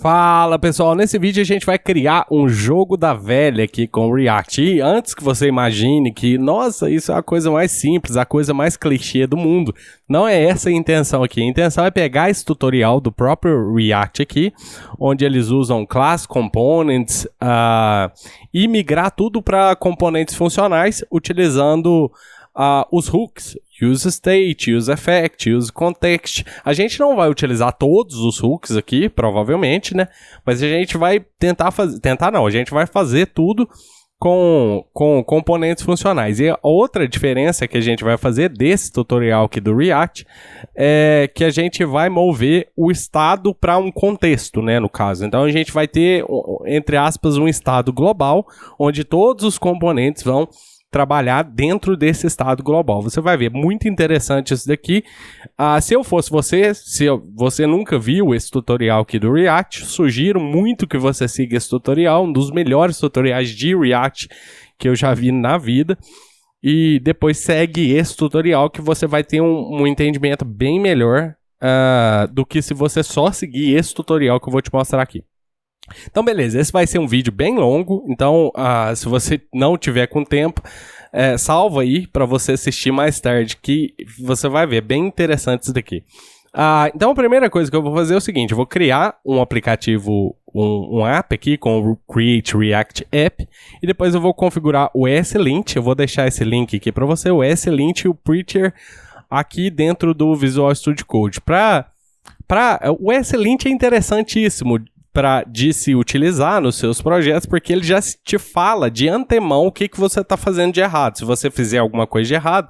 Fala pessoal, nesse vídeo a gente vai criar um jogo da velha aqui com o React. E antes que você imagine que, nossa, isso é a coisa mais simples, a coisa mais clichê do mundo, não é essa a intenção aqui. A intenção é pegar esse tutorial do próprio React aqui, onde eles usam class components e migrar tudo para componentes funcionais utilizando os hooks. Use state, use effect, use context. A gente não vai utilizar todos os hooks aqui, provavelmente, né? Mas a gente vai tentar fazer... a gente vai fazer tudo com componentes funcionais. E a outra diferença que a gente vai fazer desse tutorial aqui do React é que a gente vai mover o estado para um contexto, né, no caso. Então a gente vai ter, entre aspas, um estado global, onde todos os componentes vão trabalhar dentro desse estado global. Você vai ver, muito interessante isso daqui. Se eu fosse você, você nunca viu esse tutorial aqui do React, sugiro muito que você siga esse tutorial, um dos melhores tutoriais de React que eu já vi na vida. E depois segue esse tutorial que você vai ter um entendimento bem melhor do que se você só seguir esse tutorial que eu vou te mostrar aqui. Então beleza, esse vai ser um vídeo bem longo, então se você não tiver com tempo, salva aí para você assistir mais tarde, que você vai ver, bem interessante isso daqui. Então a primeira coisa que eu vou fazer é o seguinte, eu vou criar um aplicativo, um app aqui com o Create React App, e depois eu vou configurar o ESLint, eu vou deixar esse link aqui para você, o ESLint e o Preacher aqui dentro do Visual Studio Code. O ESLint é interessantíssimo de se utilizar nos seus projetos, porque ele já te fala de antemão o que você está fazendo de errado. Se você fizer alguma coisa de errado,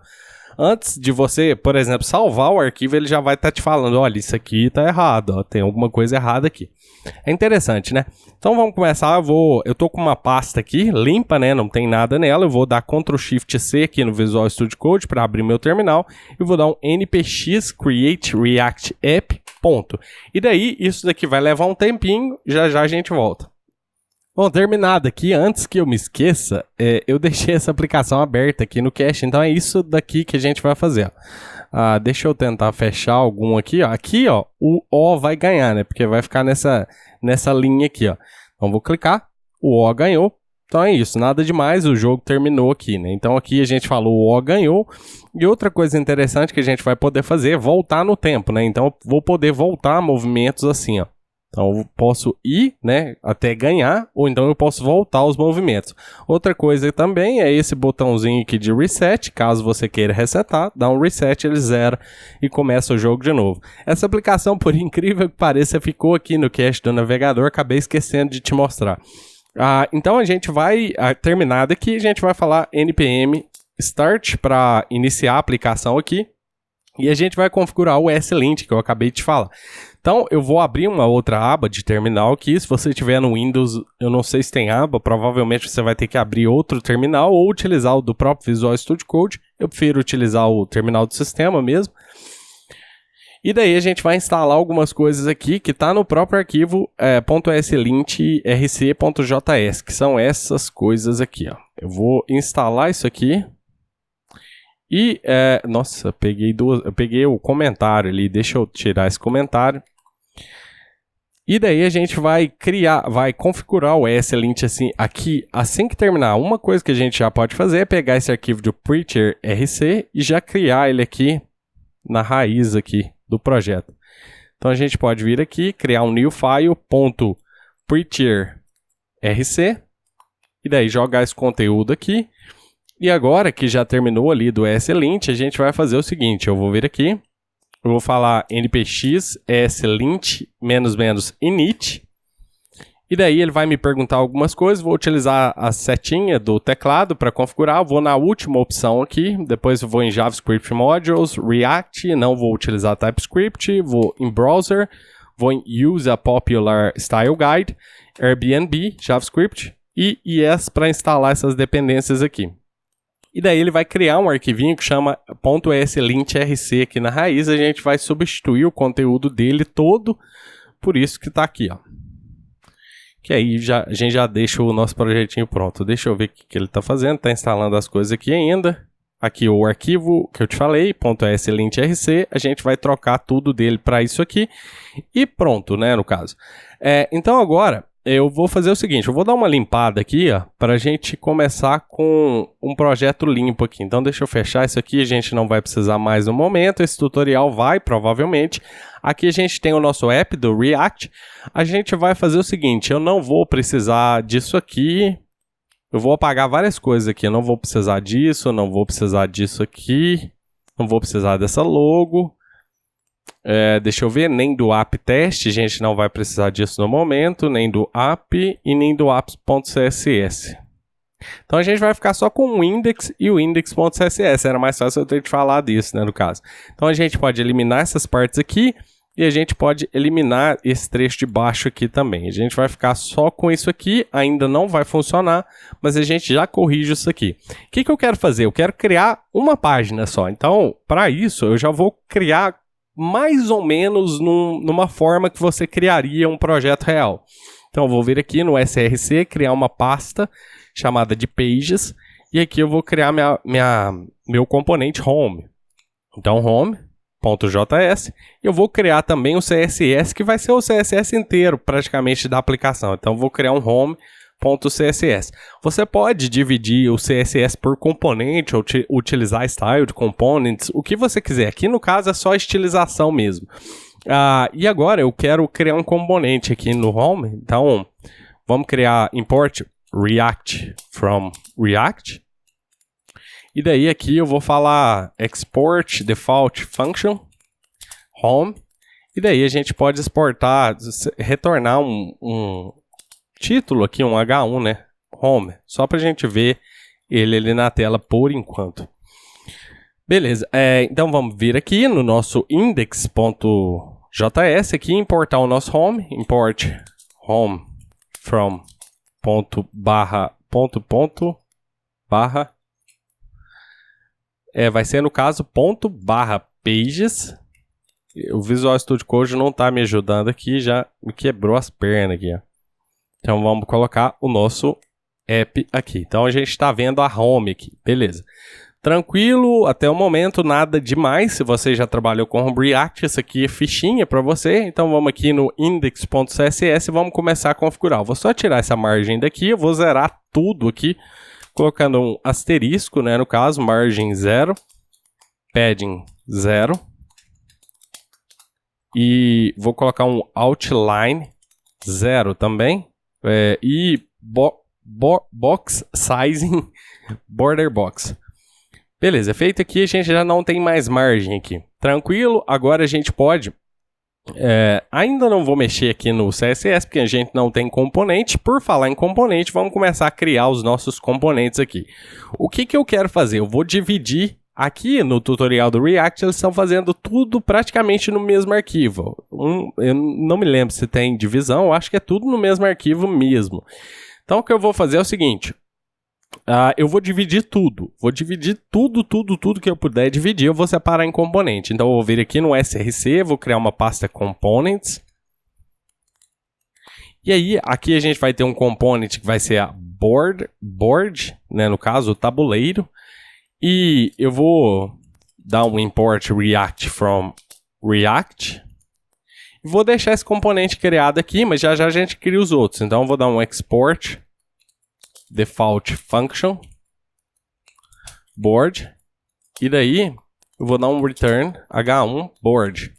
antes de você, por exemplo, salvar o arquivo, ele já vai estar te falando, olha, isso aqui está errado, ó, tem alguma coisa errada aqui. É interessante, né? Então vamos começar, eu tô com uma pasta aqui, limpa, né? Não tem nada nela, eu vou dar Ctrl+Shift+C aqui no Visual Studio Code para abrir meu terminal, e vou dar um npx create react app, ponto. E daí, isso daqui vai levar um tempinho, já a gente volta. Bom, terminado aqui, antes que eu me esqueça, eu deixei essa aplicação aberta aqui no cache, então é isso daqui que a gente vai fazer, ó. Deixa eu tentar fechar algum aqui, ó. Aqui, ó, o O vai ganhar, né? Porque vai ficar nessa linha aqui, ó. Então, vou clicar, o O ganhou. Então é isso, nada demais, o jogo terminou aqui, né? Então aqui a gente falou o O ganhou. E outra coisa interessante que a gente vai poder fazer é voltar no tempo, né? Então eu vou poder voltar movimentos assim, ó. Então eu posso ir, né, até ganhar, ou então eu posso voltar os movimentos. Outra coisa também é esse botãozinho aqui de reset, caso você queira resetar, dá um reset, ele zera e começa o jogo de novo. Essa aplicação, por incrível que pareça, ficou aqui no cache do navegador, acabei esquecendo de te mostrar. Então a gente vai, terminado aqui, a gente vai falar npm start para iniciar a aplicação aqui. E a gente vai configurar o ESLint, que eu acabei de falar. Então, eu vou abrir uma outra aba de terminal aqui. Se você tiver no Windows, eu não sei se tem aba, provavelmente você vai ter que abrir outro terminal ou utilizar o do próprio Visual Studio Code. Eu prefiro utilizar o terminal do sistema mesmo. E daí a gente vai instalar algumas coisas aqui que está no próprio arquivo .eslint rc.js, que são essas coisas aqui, ó. Eu vou instalar isso aqui. E, nossa, eu peguei o comentário ali, deixa eu tirar esse comentário. E daí a gente vai configurar o ESLint assim, aqui, assim que terminar. Uma coisa que a gente já pode fazer é pegar esse arquivo de Preacher RC e já criar ele aqui na raiz aqui do projeto. Então a gente pode vir aqui, criar um new file, .preacher rc, e daí jogar esse conteúdo aqui. E agora que já terminou ali do ESLint, a gente vai fazer o seguinte, eu vou vir aqui, eu vou falar npx ESLint --init, e daí ele vai me perguntar algumas coisas, vou utilizar a setinha do teclado para configurar, vou na última opção aqui, depois eu vou em JavaScript Modules, React, não vou utilizar TypeScript, vou em Browser, vou em Use a Popular Style Guide, Airbnb, JavaScript e ES para instalar essas dependências aqui. E daí ele vai criar um arquivinho que chama .eslintrc aqui na raiz, a gente vai substituir o conteúdo dele todo, por isso que está aqui, ó. Que aí a gente já deixa o nosso projetinho pronto. Deixa eu ver o que ele está fazendo, está instalando as coisas aqui ainda. aqui o arquivo que eu te falei, .slint.rc, a gente vai trocar tudo dele para isso aqui e pronto, né, no caso. Então agora eu vou fazer o seguinte, eu vou dar uma limpada aqui, ó, para a gente começar com um projeto limpo aqui. Então deixa eu fechar isso aqui, a gente não vai precisar mais no momento, esse tutorial vai provavelmente. Aqui a gente tem o nosso app do React, a gente vai fazer o seguinte, eu não vou precisar disso aqui. Eu vou apagar várias coisas aqui, eu não vou precisar disso, não vou precisar disso aqui, não vou precisar dessa logo. Deixa eu ver, nem do app test, a gente não vai precisar disso no momento, nem do app e nem do apps.css. Então a gente vai ficar só com o index e o index.css, era mais fácil eu ter te falado disso, né, no caso. Então a gente pode eliminar essas partes aqui e a gente pode eliminar esse trecho de baixo aqui também. A gente vai ficar só com isso aqui, ainda não vai funcionar, mas a gente já corrige isso aqui. O que eu quero fazer? Eu quero criar uma página só. Então, para isso, eu já vou criar mais ou menos numa forma que você criaria um projeto real. Então, eu vou vir aqui no SRC, criar uma pasta chamada de Pages, e aqui eu vou criar meu componente Home. Então, Home.js, eu vou criar também o CSS, que vai ser o CSS inteiro, praticamente, da aplicação. Então, eu vou criar um Home.css. Você pode dividir o CSS por componente, ou utilizar style de components, o que você quiser. Aqui, no caso, é só estilização mesmo. E agora, eu quero criar um componente aqui no Home. Então, vamos criar import React from React. E daí aqui eu vou falar export default function home. E daí a gente pode exportar, retornar um título aqui, um H1, né? Home. Só pra gente ver ele ali na tela por enquanto. Beleza. Então vamos vir aqui no nosso index.js aqui, importar o nosso home. Import home from barra vai ser no caso .pages. O Visual Studio Code não está me ajudando aqui, já me quebrou as pernas aqui, ó. Então vamos colocar o nosso app aqui. Então a gente está vendo a home aqui, beleza. Tranquilo, até o momento nada demais. Se você já trabalhou com React, isso aqui é fichinha para você. Então vamos aqui no index.css e vamos começar a configurar. Eu vou só tirar essa margem daqui, eu vou zerar tudo aqui, colocando um asterisco, né, no caso, margem 0, padding 0. E vou colocar um outline 0 também. E box sizing border box. Beleza, feito aqui, a gente já não tem mais margem aqui. Tranquilo, agora a gente pode... ainda não vou mexer aqui no CSS, porque a gente não tem componente. Por falar em componente, vamos começar a criar os nossos componentes aqui. O que eu quero fazer? Eu vou dividir aqui no tutorial do React, eles estão fazendo tudo praticamente no mesmo arquivo. Eu não me lembro se tem divisão, eu acho que é tudo no mesmo arquivo mesmo. Então o que eu vou fazer é o seguinte... eu vou dividir tudo. Vou dividir tudo que eu puder dividir, eu vou separar em componente. Então eu vou vir aqui no SRC, vou criar uma pasta Components. E aí, aqui a gente vai ter um component que vai ser a board, né, no caso, o tabuleiro. E eu vou dar um import React from React. E vou deixar esse componente criado aqui, mas já a gente cria os outros. Então eu vou dar um export default function board, e daí eu vou dar um return h1 board.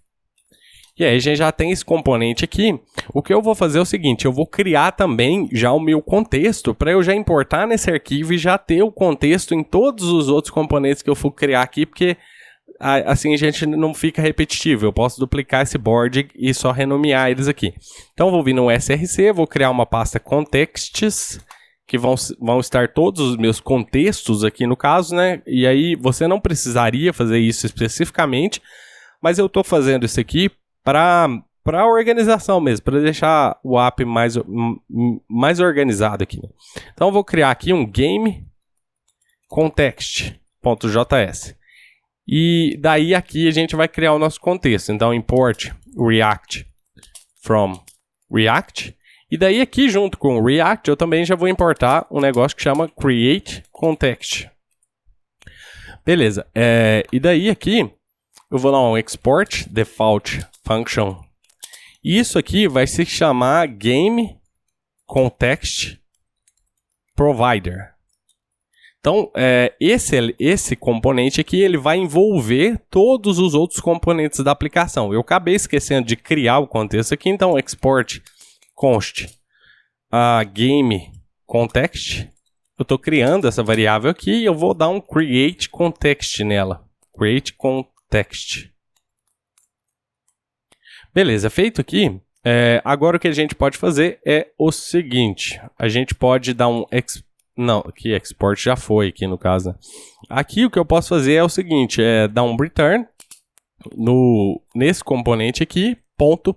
E aí a gente já tem esse componente aqui. O que eu vou fazer é o seguinte, eu vou criar também já o meu contexto para eu já importar nesse arquivo e já ter o contexto em todos os outros componentes que eu for criar aqui, porque assim a gente não fica repetitivo. Eu posso duplicar esse board e só renomear eles aqui. Então eu vou vir no SRC, vou criar uma pasta contexts, que vão estar todos os meus contextos aqui no caso, né? E aí você não precisaria fazer isso especificamente, mas eu estou fazendo isso aqui para organização mesmo, para deixar o app mais organizado aqui. Então eu vou criar aqui um game context.js. E daí aqui a gente vai criar o nosso contexto. Então import React from React. E daí aqui junto com o React eu também já vou importar um negócio que chama create context. Beleza. E daí aqui, eu vou dar um export default function. Isso aqui vai se chamar game context provider. Então, esse componente aqui, ele vai envolver todos os outros componentes da aplicação. Eu acabei esquecendo de criar o contexto aqui, então export const game context. Eu estou criando essa variável aqui e eu vou dar um create context nela. Create context. Beleza, feito aqui. Agora o que a gente pode fazer é o seguinte. A gente pode dar um... Não, aqui export já foi aqui no caso. Aqui o que eu posso fazer é o seguinte. Dar um return nesse componente aqui,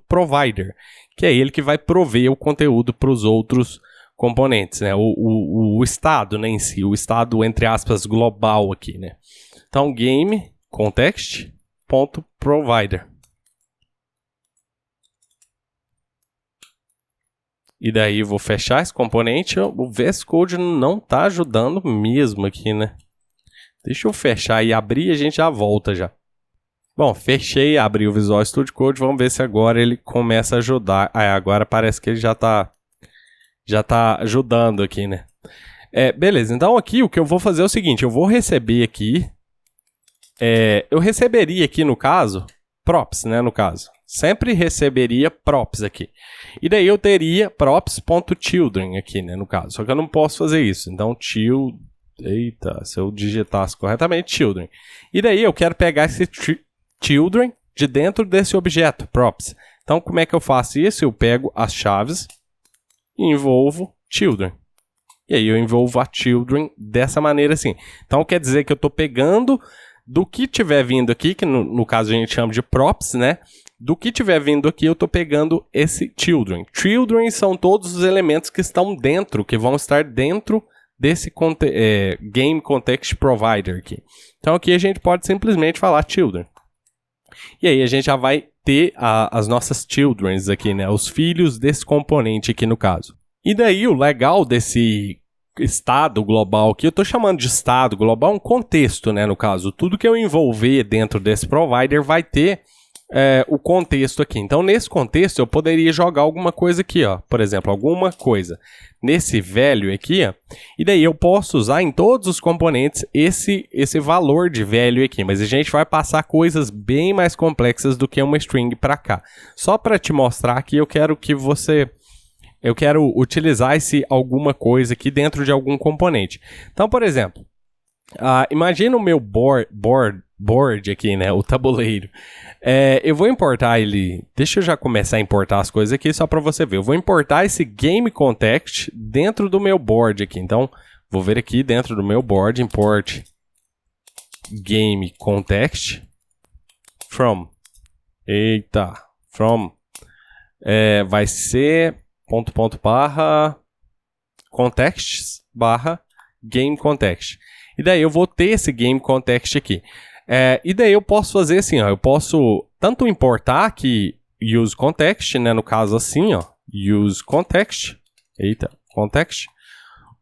.provider. Que é ele que vai prover o conteúdo para os outros componentes, né? O estado, né, em si, o estado entre aspas global aqui, né? Então game context.provider. E daí eu vou fechar esse componente. O VS Code não tá ajudando mesmo aqui, né? Deixa eu fechar e abrir e a gente já volta já. Bom, fechei, abri o Visual Studio Code. Vamos ver se agora ele começa a ajudar. Agora parece que ele já tá ajudando aqui, né? Beleza, então aqui o que eu vou fazer é o seguinte. Eu vou receber aqui... eu receberia aqui, no caso, props, né? No caso. Sempre receberia props aqui. E daí eu teria props.children aqui, né? No caso. Só que eu não posso fazer isso. Então, eita, se eu digitasse corretamente, children. E daí eu quero pegar esse children de dentro desse objeto, props. Então, como é que eu faço isso? Eu pego as chaves e envolvo children. E aí eu envolvo a children dessa maneira assim. Então, quer dizer que eu estou pegando do que tiver vindo aqui, que no caso a gente chama de props, né? Do que tiver vindo aqui, eu estou pegando esse children. Children são todos os elementos que estão dentro, que vão estar dentro desse Game Context Provider aqui. Então aqui a gente pode simplesmente falar children. E aí a gente já vai ter as nossas childrens aqui, né? Os filhos desse componente aqui no caso. E daí o legal desse estado global aqui, eu estou chamando de estado global um contexto, né? No caso, tudo que eu envolver dentro desse provider vai ter o contexto aqui. Então, nesse contexto, eu poderia jogar alguma coisa aqui, ó. Por exemplo, alguma coisa nesse value aqui, ó. E daí eu posso usar em todos os componentes esse valor de value aqui. Mas a gente vai passar coisas bem mais complexas do que uma string para cá. Só para te mostrar aqui, eu quero utilizar esse alguma coisa aqui dentro de algum componente. Então, por exemplo, imagina o meu board aqui, né? O tabuleiro. Eu vou importar ele... Deixa eu já começar a importar as coisas aqui só para você ver. Eu vou importar esse game context dentro do meu board aqui. Então, vou ver aqui dentro do meu board, import game context from. Eita, from. Vai ser .. context game context. E daí eu vou ter esse game context aqui. E daí eu posso fazer assim, ó. Eu posso tanto importar aqui use context, né? No caso assim, ó. Use context. Eita, context.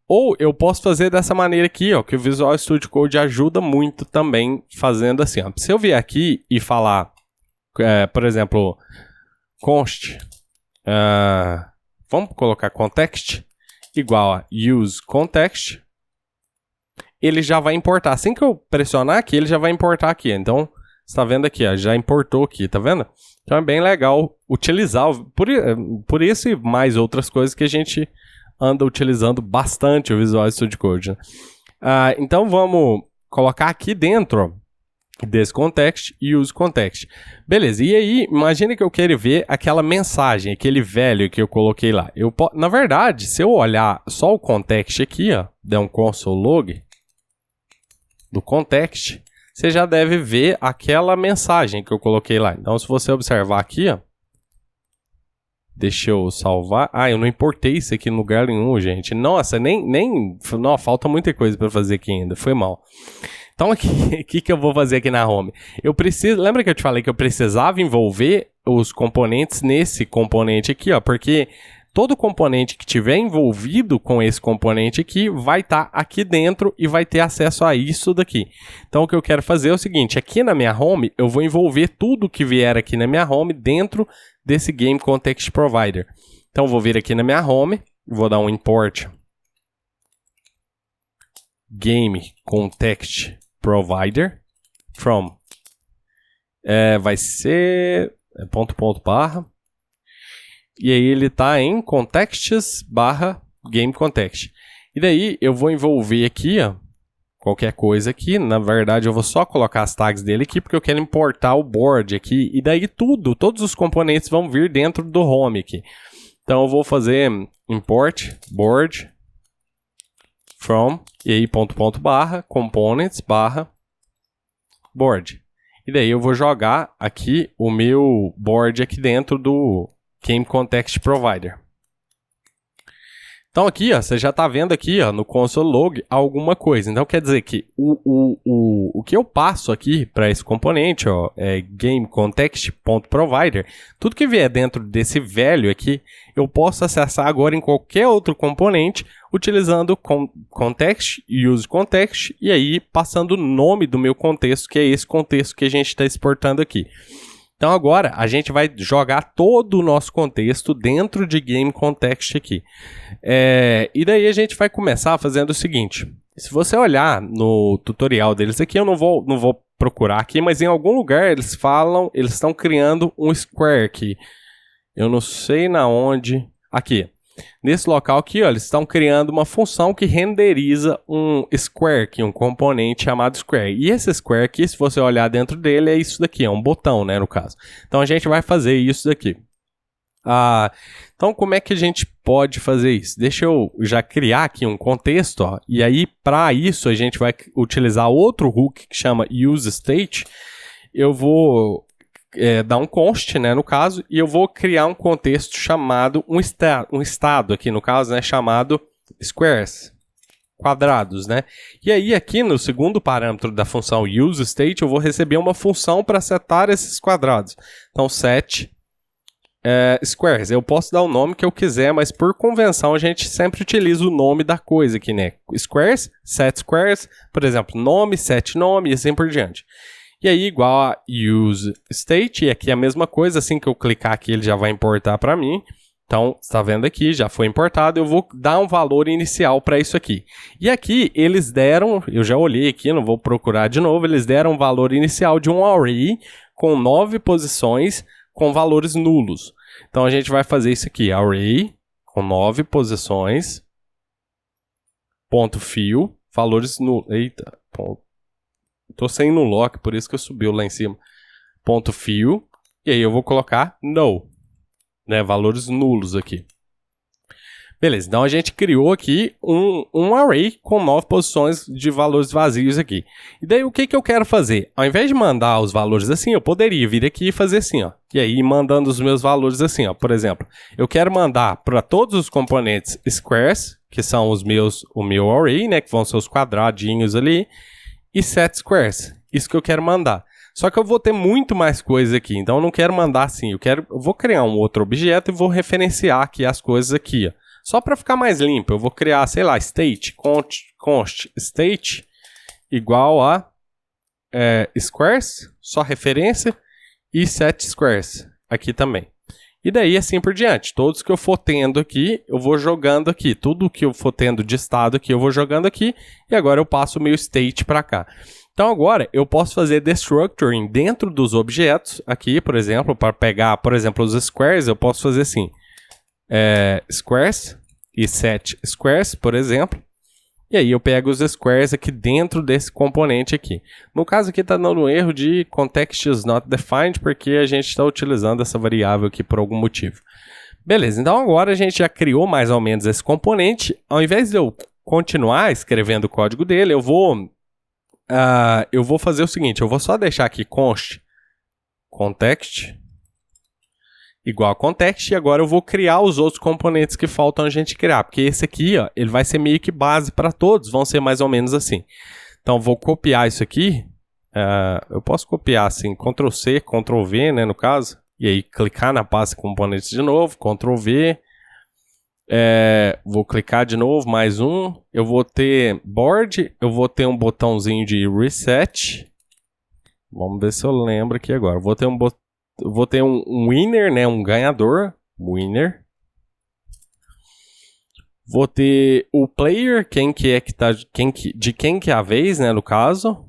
Ou eu posso fazer dessa maneira aqui, ó. Que o Visual Studio Code ajuda muito também fazendo assim, ó. Se eu vier aqui e falar, por exemplo, const. Vamos colocar context igual a use context. Ele já vai importar. Assim que eu pressionar aqui, ele já vai importar aqui. Então, você está vendo aqui, ó, já importou aqui, tá vendo? Então é bem legal utilizar, por isso e mais outras coisas que a gente anda utilizando bastante o Visual Studio Code, né? Então vamos colocar aqui dentro desse context e use context. Beleza, e aí, imagine que eu quero ver aquela mensagem, aquele value que eu coloquei lá. Na verdade, se eu olhar só o context aqui, ó, der um console log do context, você já deve ver aquela mensagem que eu coloquei lá. Então, se você observar aqui, ó, deixa eu salvar. Eu não importei isso aqui em lugar nenhum, gente. Nossa, não, falta muita coisa para fazer aqui ainda, foi mal. Então, aqui, o que eu vou fazer aqui na home? Lembra que eu te falei que eu precisava envolver os componentes nesse componente aqui, ó, porque todo componente que tiver envolvido com esse componente aqui vai estar aqui dentro e vai ter acesso a isso daqui. Então o que eu quero fazer é o seguinte, aqui na minha home eu vou envolver tudo que vier aqui na minha home dentro desse Game Context Provider. Então eu vou vir aqui na minha home, vou dar um import Game Context Provider from vai ser .. e aí ele está em contexts / game context. E daí eu vou envolver aqui, ó, qualquer coisa aqui. Na verdade eu vou só colocar as tags dele aqui porque eu quero importar o board aqui. E daí todos os componentes vão vir dentro do home aqui. Então eu vou fazer import board from e aí .. components / board. E daí eu vou jogar aqui o meu board aqui dentro do Game Context Provider. Então aqui, ó, você já está vendo aqui, ó, no console log alguma coisa. Então quer dizer que o que eu passo aqui para esse componente, ó, é Game Context.provider, tudo que vier dentro desse velho aqui, eu posso acessar agora em qualquer outro componente utilizando context, use context, e aí passando o nome do meu contexto, que é esse contexto que a gente está exportando aqui. Então agora a gente vai jogar todo o nosso contexto dentro de Game Context aqui. E daí a gente vai começar fazendo o seguinte. Se você olhar no tutorial deles aqui, eu não vou procurar aqui, mas em algum lugar eles estão criando um square aqui. Eu não sei na onde. Aqui. Nesse local aqui, ó, eles estão criando uma função que renderiza um square aqui, um componente chamado square. E esse square aqui, se você olhar dentro dele, é isso daqui, é um botão, né, no caso. Então a gente vai fazer isso daqui. Então como é que a gente pode fazer isso? Deixa eu já criar aqui um contexto, ó, e aí para isso a gente vai utilizar outro hook que chama useState. Eu vou dar um const, né, no caso, e eu vou criar um contexto chamado um estado aqui, no caso, né, chamado squares, quadrados, né? E aí aqui no segundo parâmetro da função useState eu vou receber uma função para setar esses quadrados. Então set squares, eu posso dar o nome que eu quiser, mas por convenção a gente sempre utiliza o nome da coisa aqui, né? Squares, set squares, por exemplo, nome, set nome e assim por diante. E aí, igual a useState, e aqui é a mesma coisa, assim que eu clicar aqui ele já vai importar para mim. Então, você está vendo aqui, já foi importado, eu vou dar um valor inicial para isso aqui. E aqui eles deram, eu já olhei aqui, não vou procurar de novo, eles deram um valor inicial de um array com 9 posições com valores nulos. Então a gente vai fazer isso aqui, array com 9 posições, ponto fill, valores nulos. Eita, ponto. Tô sem no lock, por isso que eu subiu lá em cima. Ponto fill. E aí eu vou colocar no, né, valores nulos aqui. Beleza, então a gente criou aqui um array com 9 posições de valores vazios aqui. E daí o que eu quero fazer? Ao invés de mandar os valores assim, eu poderia vir aqui e fazer assim, ó. E aí mandando os meus valores assim, ó. Por exemplo, eu quero mandar para todos os componentes squares, que são o meu array, né, que vão ser os quadradinhos ali, e set squares, isso que eu quero mandar. Só que eu vou ter muito mais coisa aqui, então eu não quero mandar assim, eu vou criar um outro objeto e vou referenciar aqui as coisas aqui, ó. Só para ficar mais limpo, eu vou criar, sei lá, state, const state igual a squares, só referência, e set squares aqui também. E daí assim por diante, todos que eu for tendo aqui, eu vou jogando aqui. Tudo que eu for tendo de estado aqui, eu vou jogando aqui. E agora eu passo o meu state para cá. Então agora eu posso fazer destructuring dentro dos objetos. Aqui, por exemplo, para pegar, por exemplo, os squares, eu posso fazer assim. Squares e set squares, por exemplo. E aí eu pego os squares aqui dentro desse componente aqui. No caso aqui está dando um erro de context is not defined, porque a gente está utilizando essa variável aqui por algum motivo. Beleza, então agora a gente já criou mais ou menos esse componente. Ao invés de eu continuar escrevendo o código dele, eu vou fazer o seguinte, eu vou só deixar aqui const context igual a context, e agora eu vou criar os outros componentes que faltam a gente criar, porque esse aqui, ó, ele vai ser meio que base para todos, vão ser mais ou menos assim. Então, vou copiar isso aqui, eu posso copiar assim, Ctrl+C, Ctrl+V, né, no caso, e aí clicar na pasta componentes de novo, Ctrl+V, Vou clicar de novo, mais um. Eu vou ter board, eu vou ter um botãozinho de reset. Vamos ver se eu lembro aqui agora. Vou ter um winner, né, um ganhador, winner. Vou ter o player, de quem que é a vez, né, no caso.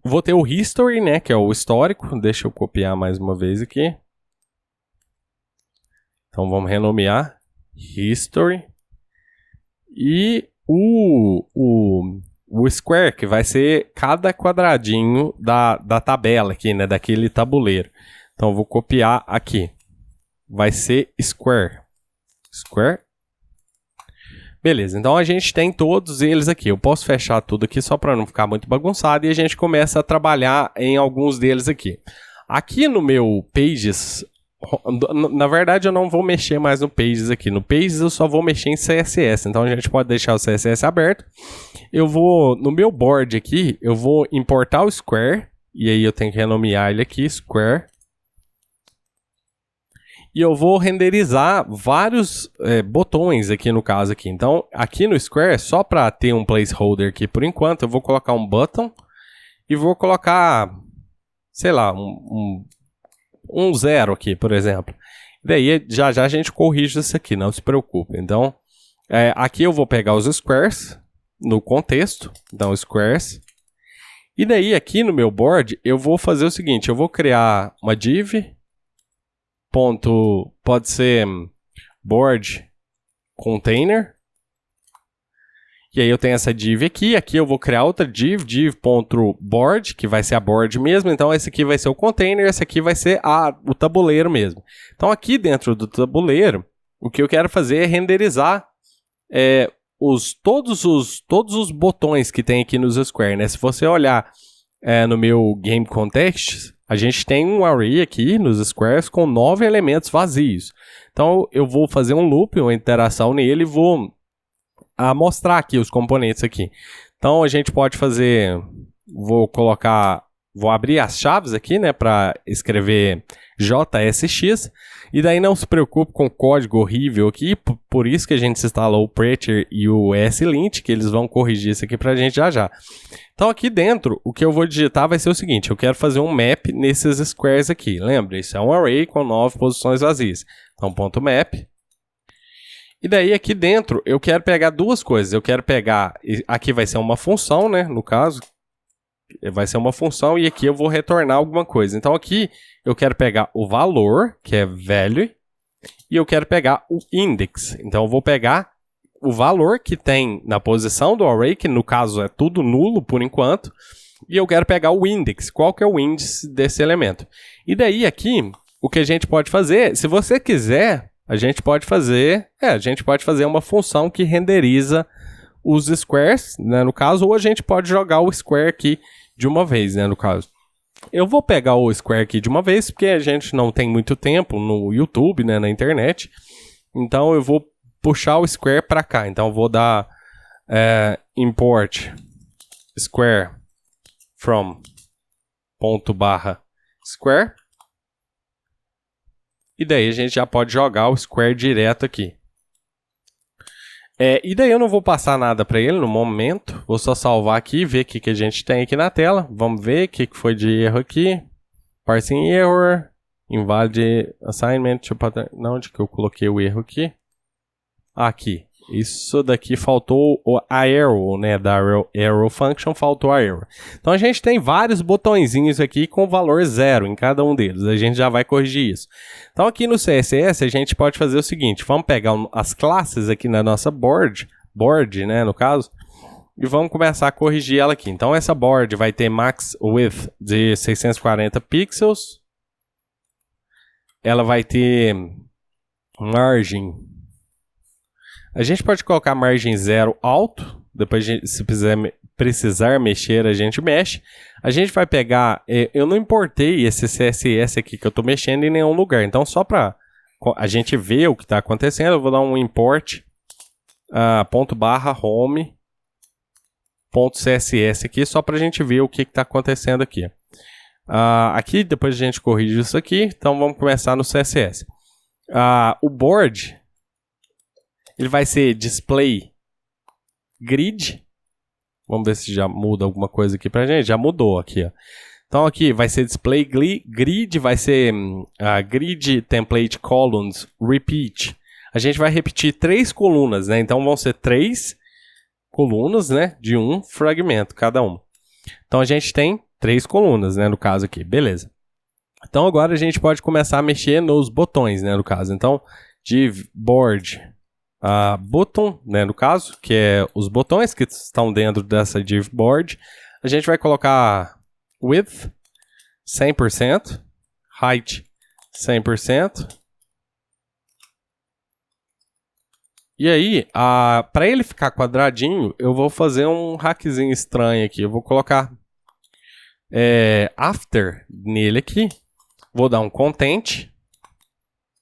Vou ter o history, né, que é o histórico. Deixa eu copiar mais uma vez aqui. Então vamos renomear history. E o square, que vai ser cada quadradinho da tabela aqui, né, daquele tabuleiro. Então eu vou copiar aqui. Vai ser square. Square. Beleza, então a gente tem todos eles aqui. Eu posso fechar tudo aqui só para não ficar muito bagunçado e a gente começa a trabalhar em alguns deles aqui. Aqui no meu Pages, na verdade eu não vou mexer mais no Pages aqui. No Pages eu só vou mexer em CSS, então a gente pode deixar o CSS aberto. No meu board aqui, eu vou importar o Square, e aí eu tenho que renomear ele aqui, Square. E eu vou renderizar vários botões aqui no caso aqui. Então, aqui no Square, só para ter um placeholder aqui por enquanto, eu vou colocar um button e vou colocar, sei lá, um 0 aqui, por exemplo. Daí, já a gente corrige isso aqui, não se preocupe. Então, aqui eu vou pegar os squares no contexto. Então, squares. E daí, aqui no meu board, eu vou fazer o seguinte. Eu vou criar uma div. Pode ser board container. E aí eu tenho essa div aqui. Aqui eu vou criar outra div.board, que vai ser a board mesmo. Então esse aqui vai ser o container, esse aqui vai ser o tabuleiro mesmo. Então aqui dentro do tabuleiro, o que eu quero fazer é renderizar todos os botões que tem aqui nos Square, né? Se você olhar no meu Game Context, a gente tem um array aqui nos squares com 9 elementos vazios. Então eu vou fazer um loop, uma interação nele e vou mostrar aqui os componentes aqui. Então a gente pode fazer, vou abrir as chaves aqui, né, para escrever JSX, e daí não se preocupe com o código horrível aqui, por isso que a gente instalou o Prettier e o ESLint, que eles vão corrigir isso aqui pra gente já. Então aqui dentro, o que eu vou digitar vai ser o seguinte, eu quero fazer um map nesses squares aqui, lembra? Isso é um array com 9 posições vazias. Então .map. E daí aqui dentro eu quero pegar duas coisas, eu quero pegar, aqui vai ser uma função, né, no caso, vai ser uma função e aqui eu vou retornar alguma coisa. Então aqui eu quero pegar o valor, que é value, e eu quero pegar o index. Então eu vou pegar o valor que tem na posição do array, que no caso é tudo nulo por enquanto, e eu quero pegar o index. Qual que é o índice desse elemento? E daí aqui, o que a gente pode fazer, se você quiser, a gente pode fazer uma função que renderiza os squares, né, no caso, ou a gente pode jogar o square aqui de uma vez, né, no caso. Eu vou pegar o square aqui de uma vez, porque a gente não tem muito tempo no YouTube, né, na internet. Então eu vou puxar o square para cá. Então eu vou dar import square from ./square. E daí a gente já pode jogar o square direto aqui. E daí eu não vou passar nada para ele no momento. Vou só salvar aqui e ver o que a gente tem aqui na tela. Vamos ver o que foi de erro aqui. Parsing error. Invalid assignment. Deixa eu... Não, onde que eu coloquei o erro aqui? Aqui. Isso daqui faltou a arrow, né? Da arrow function faltou a arrow. Então a gente tem vários botõezinhos aqui com valor 0 em cada um deles. A gente já vai corrigir isso. Então aqui no CSS a gente pode fazer o seguinte. Vamos pegar as classes aqui na nossa board, né, no caso, e vamos começar a corrigir ela aqui. Então essa board vai ter max width de 640 pixels. Ela vai ter margem. A gente pode colocar margem 0 alto, depois se precisar mexer, a gente mexe. A gente vai pegar, eu não importei esse CSS aqui que eu estou mexendo em nenhum lugar, então só para a gente ver o que está acontecendo, eu vou dar um import .home.css aqui, só para a gente ver o que está acontecendo aqui. Aqui depois a gente corrige isso aqui, então vamos começar no CSS. O board, ele vai ser display grid. Vamos ver se já muda alguma coisa aqui pra gente. Já mudou aqui, ó. Então aqui vai ser display grid, vai ser grid template columns repeat. A gente vai repetir 3 colunas, né? Então vão ser 3 colunas, né? De um fragmento cada uma. Então a gente tem 3 colunas, né? No caso aqui, beleza. Então agora a gente pode começar a mexer nos botões, né? No caso, então div board button, né? No caso, que é os botões que estão dentro dessa div board. A gente vai colocar width 100%, height 100%. E aí, para ele ficar quadradinho, eu vou fazer um hackzinho estranho aqui. Eu vou colocar after nele aqui. Vou dar um content.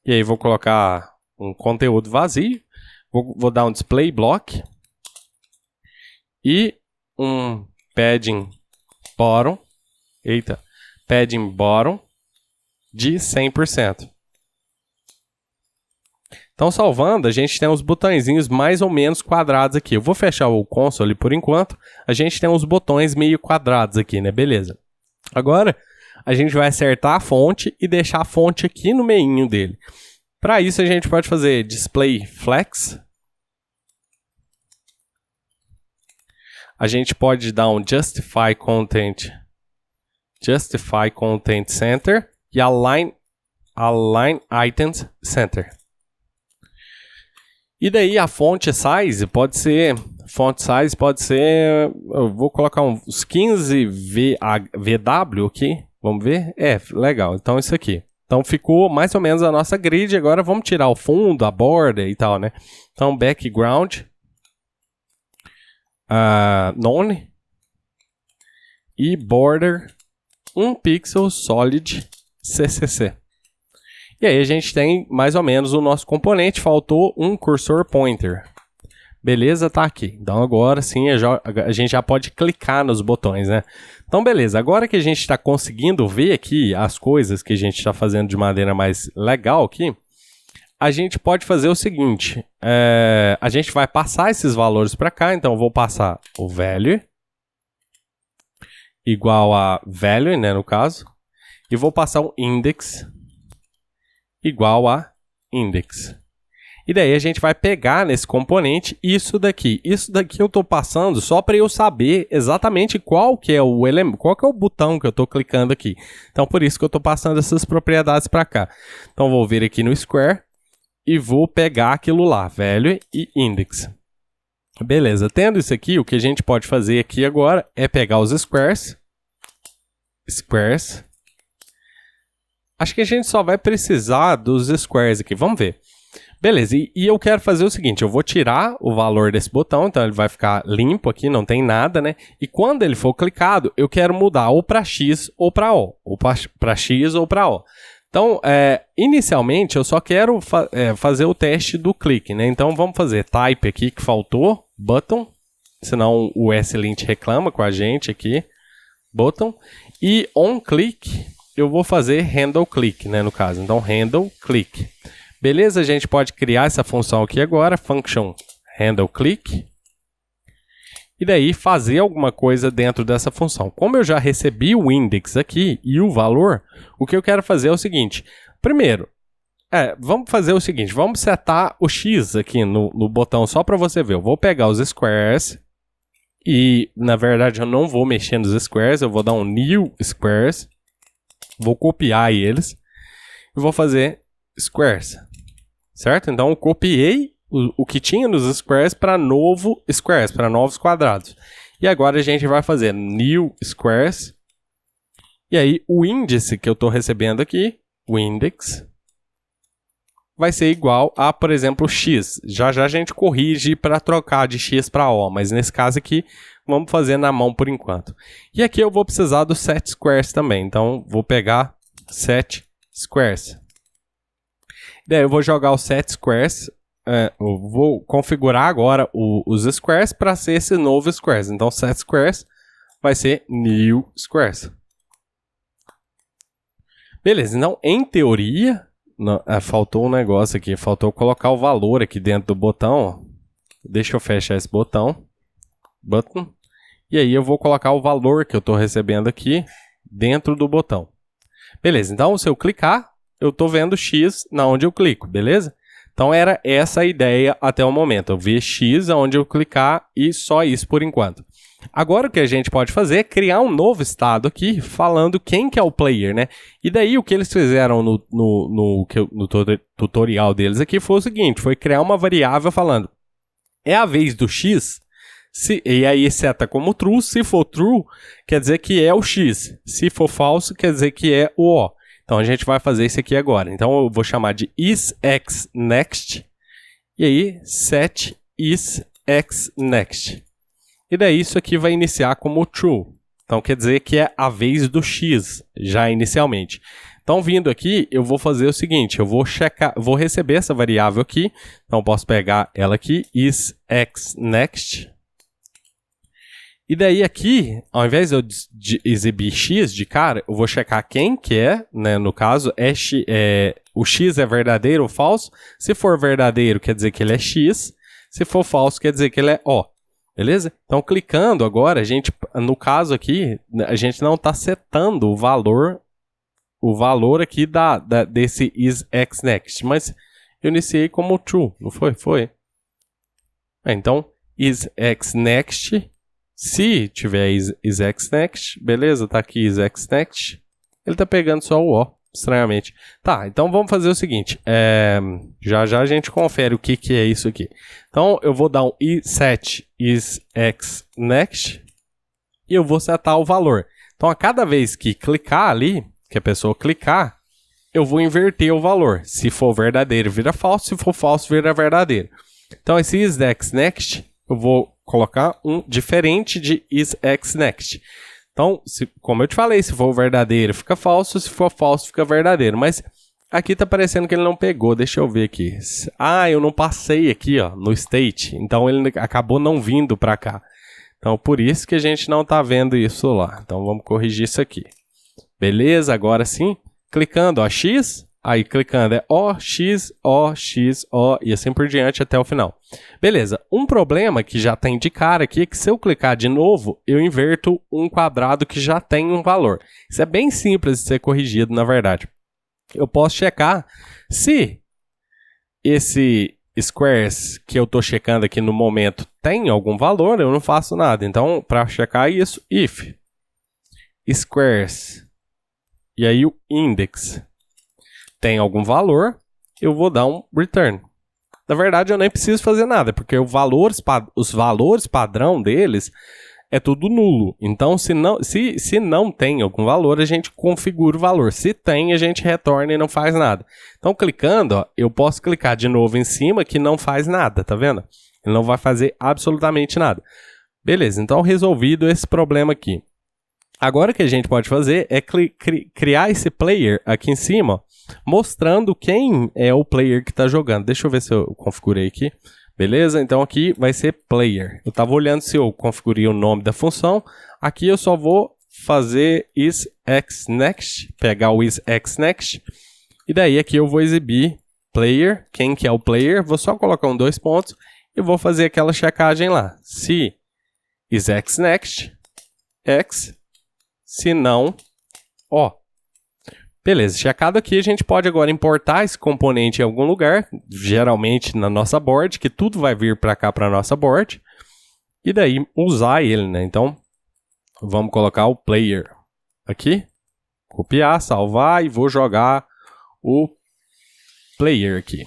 E aí vou colocar um conteúdo vazio. Vou dar um display block. E um padding bottom. Padding bottom de 100%. Então, salvando, a gente tem os botõezinhos mais ou menos quadrados aqui. Eu vou fechar o console por enquanto. A gente tem uns botões meio quadrados aqui, né? Beleza. Agora, a gente vai acertar a fonte e deixar a fonte aqui no meinho dele. Para isso, a gente pode fazer display flex. A gente pode dar um justify content center e align items center. E daí a font size pode ser, eu vou colocar uns 15 VW aqui, vamos ver? Legal, então isso aqui. Então ficou mais ou menos a nossa grid, agora vamos tirar o fundo, a borda e tal, né? Então background, none, e border 1 pixel solid CCC. E aí a gente tem mais ou menos o nosso componente, faltou um cursor pointer. Beleza, tá aqui. Então agora sim a gente já pode clicar nos botões, né? Então beleza, agora que a gente está conseguindo ver aqui as coisas que a gente está fazendo de maneira mais legal aqui, a gente pode fazer o seguinte, a gente vai passar esses valores para cá, então eu vou passar o value igual a value, né, no caso, e vou passar um index igual a index. E daí a gente vai pegar nesse componente isso daqui. Isso daqui eu estou passando só para eu saber exatamente qual que é o elemento, qual que é o botão que eu estou clicando aqui. Então por isso que eu estou passando essas propriedades para cá. Então vou vir aqui no square e vou pegar aquilo lá, value e index. Beleza, tendo isso aqui, o que a gente pode fazer aqui agora é pegar os squares. Acho que a gente só vai precisar dos squares aqui. Vamos ver. Beleza, e eu quero fazer o seguinte. Eu vou tirar o valor desse botão. Então ele vai ficar limpo aqui, não tem nada, né? E quando ele for clicado, eu quero mudar ou para X ou para O. Ou para X ou para O. Então, inicialmente, eu só quero fazer o teste do clique, né? Então vamos fazer type aqui que faltou. Button. Senão o SLint reclama com a gente aqui. Button. E on click, eu vou fazer handle click, né, no caso. Então, handle click. Beleza? A gente pode criar essa função aqui agora, function handle click. E daí fazer alguma coisa dentro dessa função. Como eu já recebi o index aqui e o valor, o que eu quero fazer é o seguinte. Primeiro, vamos fazer o seguinte. Vamos setar o X aqui no botão só para você ver. Eu vou pegar os squares. E, na verdade, eu não vou mexer nos squares. Eu vou dar um new squares. Vou copiar eles. E vou fazer squares. Certo? Então, eu copiei o que tinha nos squares para novo squares, para novos quadrados. E agora a gente vai fazer new squares. E aí, o índice que eu estou recebendo aqui, o index, vai ser igual a, por exemplo, x. Já a gente corrige para trocar de x para o, mas nesse caso aqui, vamos fazer na mão por enquanto. E aqui eu vou precisar do set squares também, então vou pegar set squares. Daí eu vou jogar o set squares, eu vou configurar agora os squares para ser esse novo squares. Então set squares vai ser new squares. Beleza, então em teoria, Não, faltou um negócio aqui. Faltou colocar o valor aqui dentro do botão. Deixa eu fechar esse botão. Button. E aí eu vou colocar o valor que eu estou recebendo aqui dentro do botão. Beleza, então se eu clicar, eu estou vendo X na onde eu clico, beleza? Então era essa a ideia até o momento. Eu ver X onde eu clicar e só isso por enquanto. Agora o que a gente pode fazer é criar um novo estado aqui, falando quem que é o player, né? E daí o que eles fizeram no tutorial deles aqui foi o seguinte, foi criar uma variável falando, é a vez do X, e aí seta como true, se for true, quer dizer que é o X, se for falso, quer dizer que é o O. Então a gente vai fazer isso aqui agora. Então eu vou chamar de isXNext, e aí set isXNext. E daí isso aqui vai iniciar como true. Então quer dizer que é a vez do X, já inicialmente. Então vindo aqui, eu vou fazer o seguinte, eu vou checar, vou receber essa variável aqui. Então eu posso pegar ela aqui, isXNext. E daí aqui, ao invés de eu exibir X de cara, eu vou checar quem que é, né? No caso, o X é verdadeiro ou falso. Se for verdadeiro, quer dizer que ele é X. Se for falso, quer dizer que ele é O. Beleza? Então, clicando agora, no caso aqui, a gente não está setando o valor aqui desse isXNext, mas eu iniciei como true, não foi? Foi. Então, isXNext, se tiver isXNext, beleza, tá aqui isXNext, ele tá pegando só o O, estranhamente. Tá, então vamos fazer o seguinte, já a gente confere o que é isso aqui. Então, eu vou dar um set isXNext e eu vou setar o valor. Então, a cada vez que clicar ali, que a pessoa clicar, eu vou inverter o valor. Se for verdadeiro, vira falso. Se for falso, vira verdadeiro. Então, esse isXNext, eu vou colocar um diferente de isXNext. Então, como eu te falei, se for verdadeiro, fica falso. Se for falso, fica verdadeiro. Mas aqui tá parecendo que ele não pegou. Deixa eu ver aqui. Ah, eu não passei aqui, ó, no state. Então, ele acabou não vindo para cá. Então, por isso que a gente não tá vendo isso lá. Então, vamos corrigir isso aqui. Beleza, agora sim, clicando, ó, X, aí clicando é O, X, O, X, O, e assim por diante até o final. Beleza, um problema que já tem de cara aqui é que se eu clicar de novo, eu inverto um quadrado que já tem um valor. Isso é bem simples de ser corrigido, na verdade. Eu posso checar se esse squares que eu estou checando aqui no momento tem algum valor, eu não faço nada. Então, para checar isso, if squares e aí o index tem algum valor, eu vou dar um return. Na verdade, eu nem preciso fazer nada, porque os valores padrão deles é tudo nulo. Então, se não tem algum valor, a gente configura o valor. Se tem, a gente retorna e não faz nada. Então, clicando, ó, eu posso clicar de novo em cima que não faz nada, tá vendo? Ele não vai fazer absolutamente nada. Beleza, então resolvido esse problema aqui. Agora o que a gente pode fazer é criar esse player aqui em cima, ó, mostrando quem é o player que está jogando. Deixa eu ver se eu configurei aqui. Beleza? Então aqui vai ser player. Eu estava olhando se eu configurei o nome da função. Aqui eu só vou fazer isXNext, pegar o isXNext. E daí aqui eu vou exibir player, quem que é o player. Vou só colocar um 2 pontos e vou fazer aquela checagem lá. Se isXNext, X, se não, ó. Beleza, checado aqui, a gente pode agora importar esse componente em algum lugar, geralmente na nossa board, que tudo vai vir para cá para nossa board, e daí usar ele, né? Então, vamos colocar o player aqui, copiar, salvar e vou jogar o player aqui.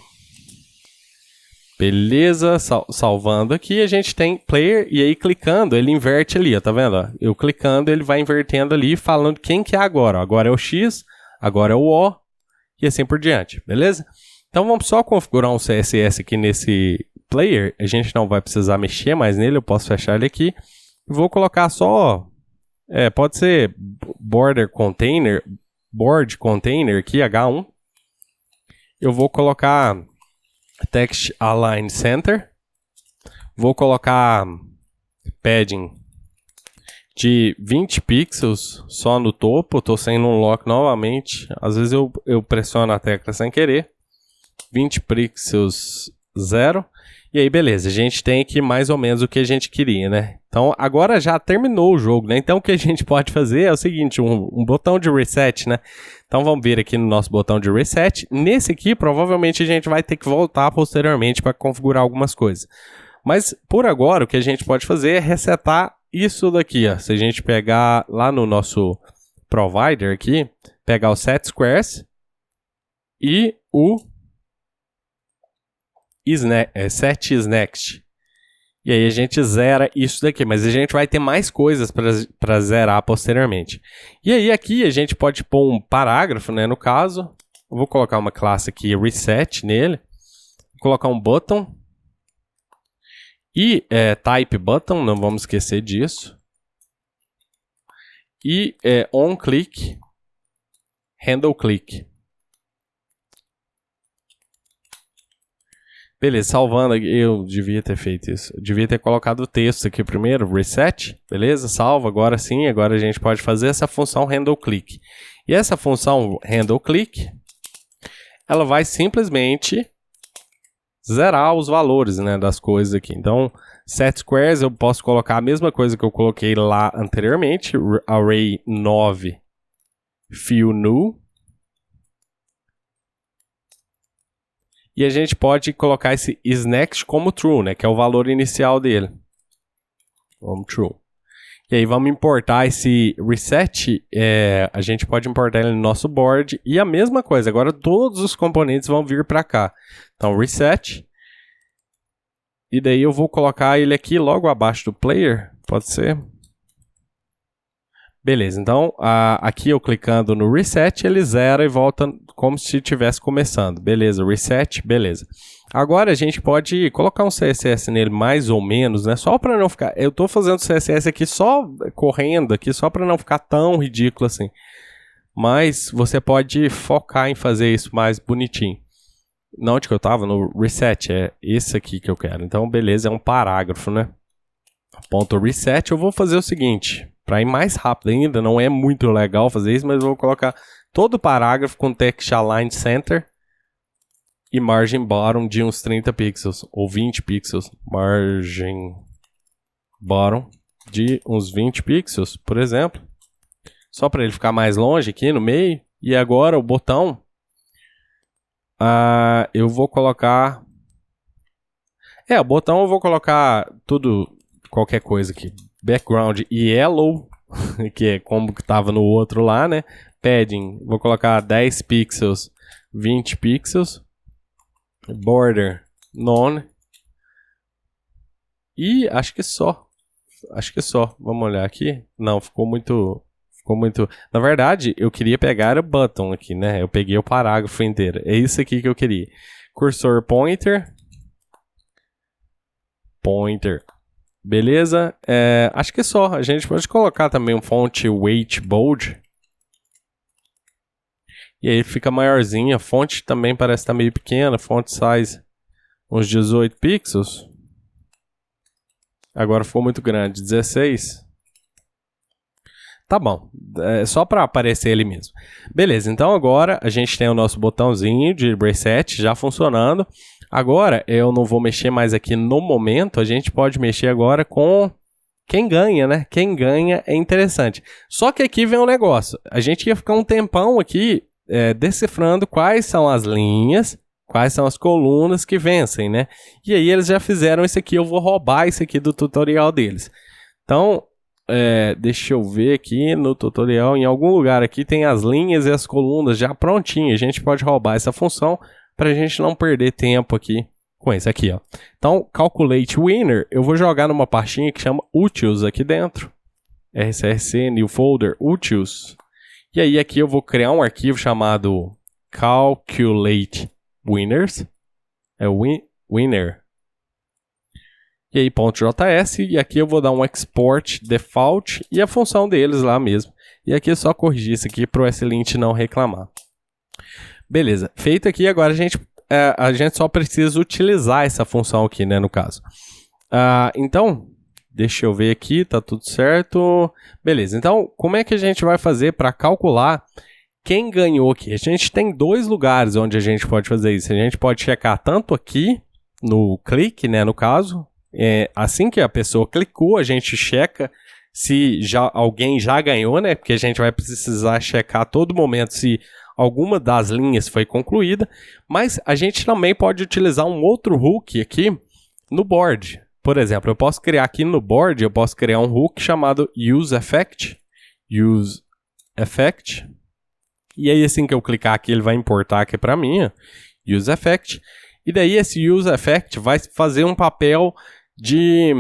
Beleza, salvando aqui, a gente tem player e aí clicando, ele inverte ali, ó, tá vendo? Eu clicando, ele vai invertendo ali, falando quem que é agora. Ó. Agora é o X, agora é o O e assim por diante, beleza? Então vamos só configurar um CSS aqui nesse player, a gente não vai precisar mexer mais nele, eu posso fechar ele aqui. Vou colocar só, pode ser board container aqui, H1. Eu vou colocar text align center, vou colocar padding de 20 pixels só no topo, estou sem um lock novamente, às vezes eu pressiono a tecla sem querer, 20 pixels 0. E aí, beleza, a gente tem aqui mais ou menos o que a gente queria, né? Então, agora já terminou o jogo, né? Então, o que a gente pode fazer é o seguinte, um botão de reset, né? Então, vamos vir aqui no nosso botão de reset. Nesse aqui, provavelmente, a gente vai ter que voltar posteriormente para configurar algumas coisas. Mas, por agora, o que a gente pode fazer é resetar isso daqui, ó. Se a gente pegar lá no nosso provider aqui, pegar o set squares e o set is next. E aí a gente zera isso daqui, mas a gente vai ter mais coisas para zerar posteriormente. E aí aqui a gente pode pôr um parágrafo, né, no caso. Eu vou colocar uma classe aqui, reset, nele. Vou colocar um button. E type button, não vamos esquecer disso. E on click, handle click. Beleza, salvando aqui, eu devia ter feito isso. Eu devia ter colocado o texto aqui primeiro, reset, beleza, salva, agora sim, agora a gente pode fazer essa função handle click. E essa função handle click, ela vai simplesmente zerar os valores, né, das coisas aqui. Então, set squares eu posso colocar a mesma coisa que eu coloquei lá anteriormente, array 9 fill null. E a gente pode colocar esse isNext como true, né? Que é o valor inicial dele. Como true. E aí vamos importar esse reset. A gente pode importar ele no nosso board. E a mesma coisa. Agora todos os componentes vão vir para cá. Então reset. E daí eu vou colocar ele aqui logo abaixo do player. Pode ser? Beleza, então aqui eu clicando no reset, ele zera e volta como se estivesse começando. Beleza, reset, beleza. Agora a gente pode colocar um CSS nele mais ou menos, né? Só para não ficar... Eu estou fazendo CSS aqui só correndo aqui, só para não ficar tão ridículo assim. Mas você pode focar em fazer isso mais bonitinho. Não, onde que eu estava? No reset, é esse aqui que eu quero. Então, beleza, é um parágrafo, né? Ponto reset, eu vou fazer o seguinte... Para ir mais rápido ainda, não é muito legal fazer isso, mas eu vou colocar todo o parágrafo com text align center e margin bottom de uns 30 pixels ou 20 pixels. Margin bottom de uns 20 pixels, por exemplo. Só para ele ficar mais longe aqui no meio. E agora o botão, eu vou colocar... o botão eu vou colocar tudo, qualquer coisa aqui. Background yellow, que é como que estava no outro lá, né? Padding, vou colocar 10 pixels, 20 pixels. Border, none. E acho que só. Vamos olhar aqui. Não, ficou muito... Na verdade, eu queria pegar o button aqui, né? Eu peguei o parágrafo inteiro. É isso aqui que eu queria. Cursor pointer. Beleza, acho que só. A gente pode colocar também um fonte weight bold. E aí fica maiorzinha. A fonte também parece estar meio pequena. Font size uns 18 pixels. Agora ficou muito grande, 16. Tá bom, é só para aparecer ele mesmo. Beleza, então agora a gente tem o nosso botãozinho de reset já funcionando. Agora eu não vou mexer mais aqui no momento, a gente pode mexer agora com quem ganha, né? Quem ganha é interessante. Só que aqui vem um negócio, a gente ia ficar um tempão aqui decifrando quais são as linhas, quais são as colunas que vencem, né? E aí eles já fizeram isso aqui, eu vou roubar isso aqui do tutorial deles. Então... deixa eu ver aqui no tutorial, em algum lugar aqui tem as linhas e as colunas já prontinhas. A gente pode roubar essa função para a gente não perder tempo aqui com isso aqui, ó. Então, calculate winner, eu vou jogar numa pastinha que chama utils aqui dentro. RCRC, new folder, utils. E aí aqui eu vou criar um arquivo chamado calculate winners. Winner. E aí, .js, e aqui eu vou dar um export default e a função deles lá mesmo. E aqui é só corrigir isso aqui para o SLint não reclamar. Beleza, feito aqui, agora a gente só precisa utilizar essa função aqui, né, no caso. Então, deixa eu ver aqui, tá tudo certo. Beleza, então, como é que a gente vai fazer para calcular quem ganhou aqui. A gente tem dois lugares onde a gente pode fazer isso. A gente pode checar tanto aqui no clique, né, no caso. Assim que a pessoa clicou, a gente checa se alguém já ganhou, né? Porque a gente vai precisar checar a todo momento se alguma das linhas foi concluída. Mas a gente também pode utilizar um outro hook aqui no board. Por exemplo, eu posso criar aqui no board, eu posso criar um hook chamado useEffect. useEffect. E aí, assim que eu clicar aqui, ele vai importar aqui para mim, useEffect. E daí, esse useEffect vai fazer um papel de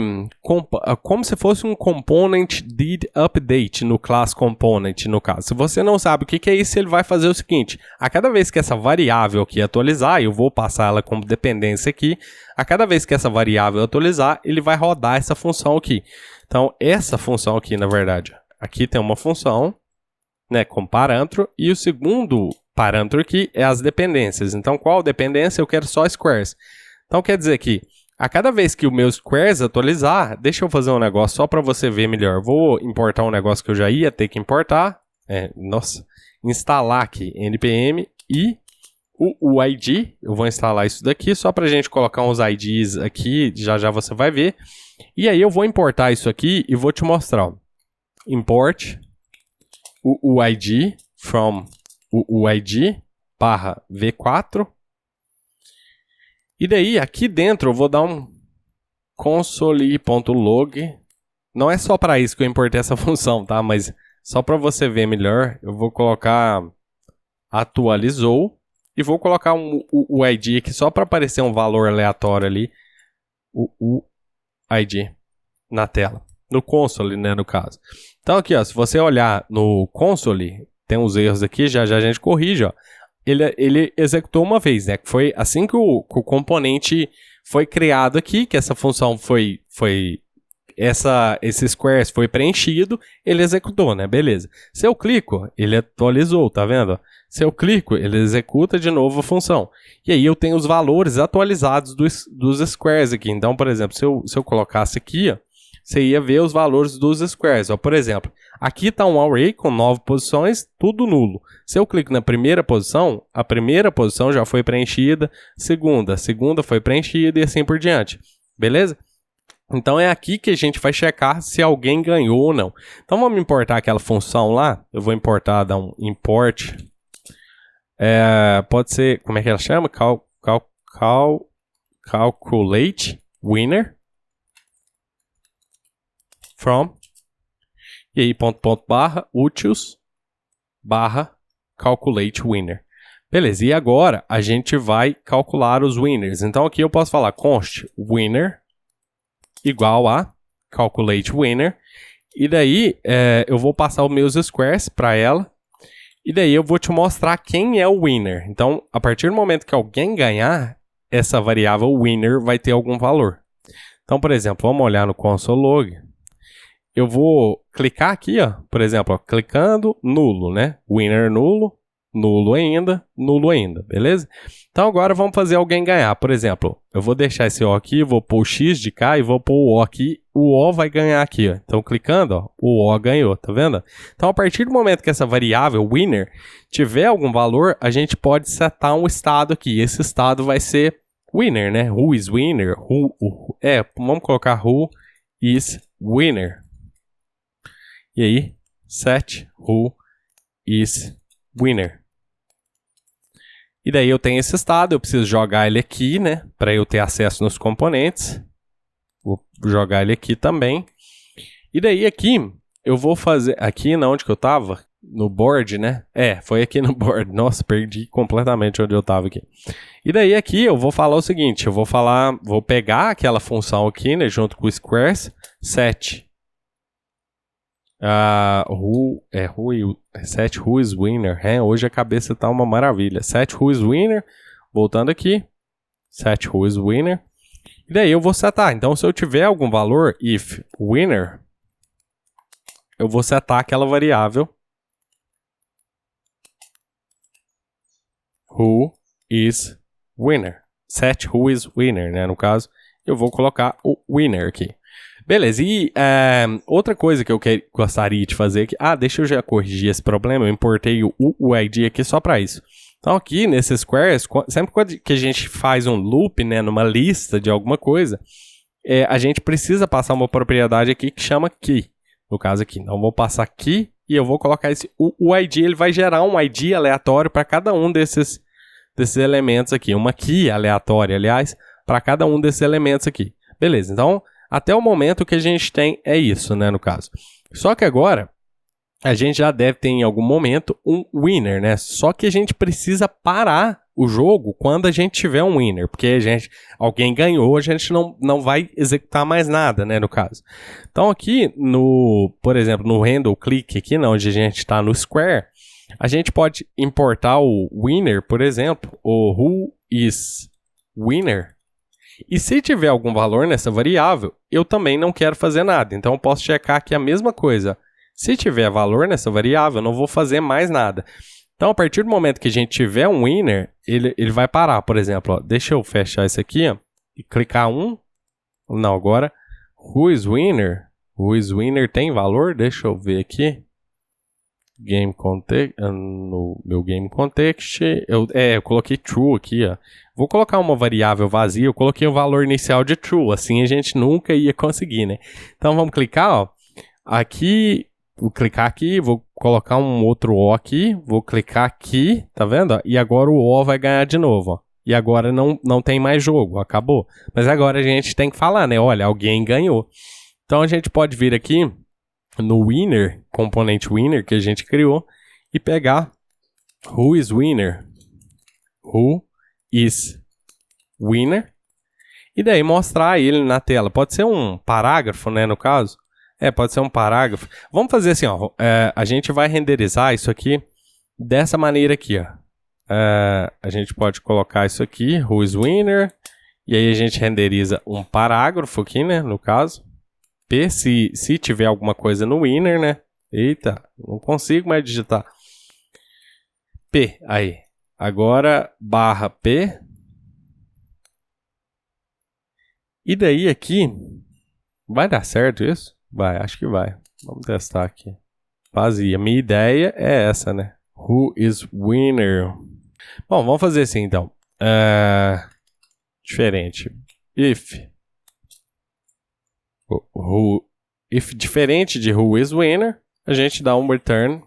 como se fosse um component did update no class component, no caso. Se você não sabe o que é isso, ele vai fazer o seguinte: a cada vez que essa variável aqui atualizar, eu vou passar ela como dependência aqui, a cada vez que essa variável atualizar, ele vai rodar essa função aqui. Então, essa função aqui, na verdade, aqui tem uma função, né, com parâmetro, e o segundo parâmetro aqui é as dependências. Então, qual dependência? Eu quero só squares. Então, quer dizer que a cada vez que o meu squares atualizar, deixa eu fazer um negócio só para você ver melhor. Vou importar um negócio que eu já ia ter que importar. Instalar aqui, npm e o ID. Eu vou instalar isso daqui só para a gente colocar uns IDs aqui, já você vai ver. E aí eu vou importar isso aqui e vou te mostrar. Import o ID from o ID barra v4. E daí, aqui dentro, eu vou dar um console.log. Não é só para isso que eu importei essa função, tá? Mas só para você ver melhor, eu vou colocar atualizou e vou colocar o ID aqui só para aparecer um valor aleatório ali, o ID na tela, no console, né, no caso. Então aqui, ó, se você olhar no console, tem uns erros aqui, já a gente corrige, ó. Ele executou uma vez, né? Que foi assim que o componente foi criado aqui, que essa função esse squares foi preenchido, ele executou, né? Beleza. Se eu clico, ele atualizou, tá vendo? Se eu clico, ele executa de novo a função. E aí eu tenho os valores atualizados dos squares aqui. Então, por exemplo, se eu colocasse aqui, ó, você ia ver os valores dos squares. Ó, por exemplo, aqui está um array com 9 posições, tudo nulo. Se eu clico na primeira posição, a primeira posição já foi preenchida, a segunda foi preenchida e assim por diante. Beleza? Então é aqui que a gente vai checar se alguém ganhou ou não. Então vamos importar aquela função lá. Eu vou importar, dar um import. Pode ser, como é que ela chama? Calculate winner. From, e aí barra utils barra calculate winner. Beleza, e agora a gente vai calcular os winners. Então aqui eu posso falar const winner igual a calculate winner. E daí eu vou passar os meus squares para ela. E daí eu vou te mostrar quem é o winner. Então, a partir do momento que alguém ganhar, essa variável winner vai ter algum valor. Então, por exemplo, vamos olhar no console log. Eu vou clicar aqui, ó, por exemplo, ó, clicando nulo, né? Winner nulo, nulo ainda, beleza? Então agora vamos fazer alguém ganhar. Por exemplo, eu vou deixar esse O aqui, vou pôr o X de cá e vou pôr o O aqui. O O vai ganhar aqui, ó. Então clicando, ó, o O ganhou, tá vendo? Então a partir do momento que essa variável winner tiver algum valor, a gente pode setar um estado aqui. Esse estado vai ser winner, né? Who is winner? Vamos colocar who is winner. E aí, set who is winner. E daí eu tenho esse estado, eu preciso jogar ele aqui, né? Para eu ter acesso nos componentes. Vou jogar ele aqui também. E daí aqui, eu vou fazer... Aqui, na onde que eu tava? No board, né? Foi aqui no board. Nossa, perdi completamente onde eu tava aqui. E daí aqui eu vou falar o seguinte. Vou pegar aquela função aqui, né? Junto com o squares. Set set who is winner. Hoje a cabeça tá uma maravilha. Set who is winner. Voltando aqui. Set who is winner. E daí eu vou setar. Então, se eu tiver algum valor, if winner, eu vou setar aquela variável who is winner. Set who is winner, né? No caso, eu vou colocar o winner aqui. Beleza, e outra coisa que eu gostaria de fazer aqui... deixa eu já corrigir esse problema, eu importei o UID aqui só para isso. Então aqui nesse squares, sempre que a gente faz um loop, né, numa lista de alguma coisa, a gente precisa passar uma propriedade aqui que chama key, no caso aqui. Então eu vou passar key e eu vou colocar esse UID, ele vai gerar um ID aleatório para cada um desses elementos aqui, uma key aleatória, aliás, para cada um desses elementos aqui. Beleza, então... Até o momento que a gente tem é isso, né, no caso. Só que agora, a gente já deve ter em algum momento um winner, né? Só que a gente precisa parar o jogo quando a gente tiver um winner. Porque alguém ganhou, a gente não vai executar mais nada, né, no caso. Então aqui, por exemplo, no handle click aqui, onde a gente está no square, a gente pode importar o winner, por exemplo, o who is winner. E se tiver algum valor nessa variável, eu também não quero fazer nada. Então eu posso checar aqui a mesma coisa. Se tiver valor nessa variável, eu não vou fazer mais nada. Então a partir do momento que a gente tiver um winner, ele vai parar. Por exemplo, deixa eu fechar isso aqui e clicar Não, agora, who is winner? Who is winner tem valor? Deixa eu ver aqui. Game context, no meu game context, eu coloquei true aqui, ó. Vou colocar uma variável vazia, eu coloquei o valor inicial de true, assim a gente nunca ia conseguir, né? Então vamos clicar, ó. Aqui, vou clicar aqui, vou colocar um outro O aqui, vou clicar aqui, tá vendo? E agora o O vai ganhar de novo, ó. E agora não tem mais jogo, acabou. Mas agora a gente tem que falar, né? Olha, alguém ganhou. Então a gente pode vir aqui no winner, componente winner que a gente criou, e pegar who is winner, who is winner, e daí mostrar ele na tela. Pode ser um parágrafo, né, no caso. Pode ser um parágrafo. Vamos fazer assim, ó, a gente vai renderizar isso aqui dessa maneira aqui, ó. A gente pode colocar isso aqui, who is winner, e aí a gente renderiza um parágrafo aqui, né, no caso. P, se tiver alguma coisa no winner, né? Eita, não consigo mais digitar. P, aí. Agora, barra P. E daí aqui, vai dar certo isso? Vai, acho que vai. Vamos testar aqui. Vazia. Minha ideia é essa, né? Who is winner? Bom, vamos fazer assim, então. Diferente. If diferente de who is winner, a gente dá um return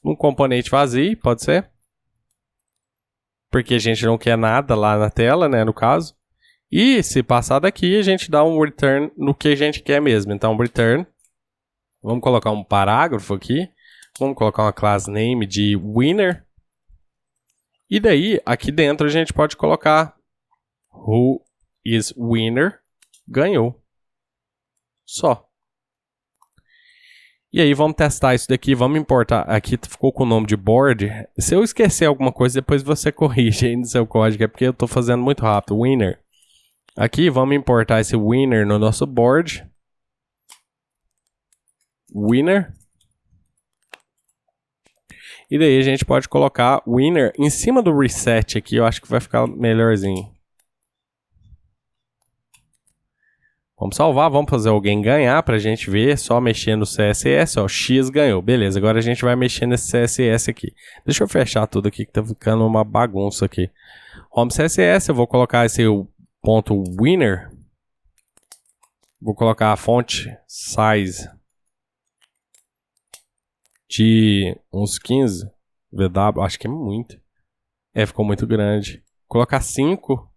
um componente vazio, pode ser? Porque a gente não quer nada lá na tela, né, no caso. E se passar daqui, a gente dá um return no que a gente quer mesmo. Então, return. Vamos colocar um parágrafo aqui. Vamos colocar uma class name de winner. E daí, aqui dentro, a gente pode colocar who is winner, ganhou. Só. E aí vamos testar isso daqui, vamos importar. Aqui ficou com o nome de board. Se eu esquecer alguma coisa, depois você corrige aí no seu código, é porque eu estou fazendo muito rápido. Winner. Aqui vamos importar esse winner no nosso board. Winner. E daí a gente pode colocar winner em cima do reset aqui, eu acho que vai ficar melhorzinho. Vamos salvar, vamos fazer alguém ganhar pra gente ver, só mexer no CSS, ó, X ganhou, beleza, agora a gente vai mexer nesse CSS aqui. Deixa eu fechar tudo aqui que tá ficando uma bagunça aqui. Home CSS, eu vou colocar esse ponto winner, vou colocar a fonte size de uns 15 VW, acho que é muito, ficou muito grande, vou colocar 5.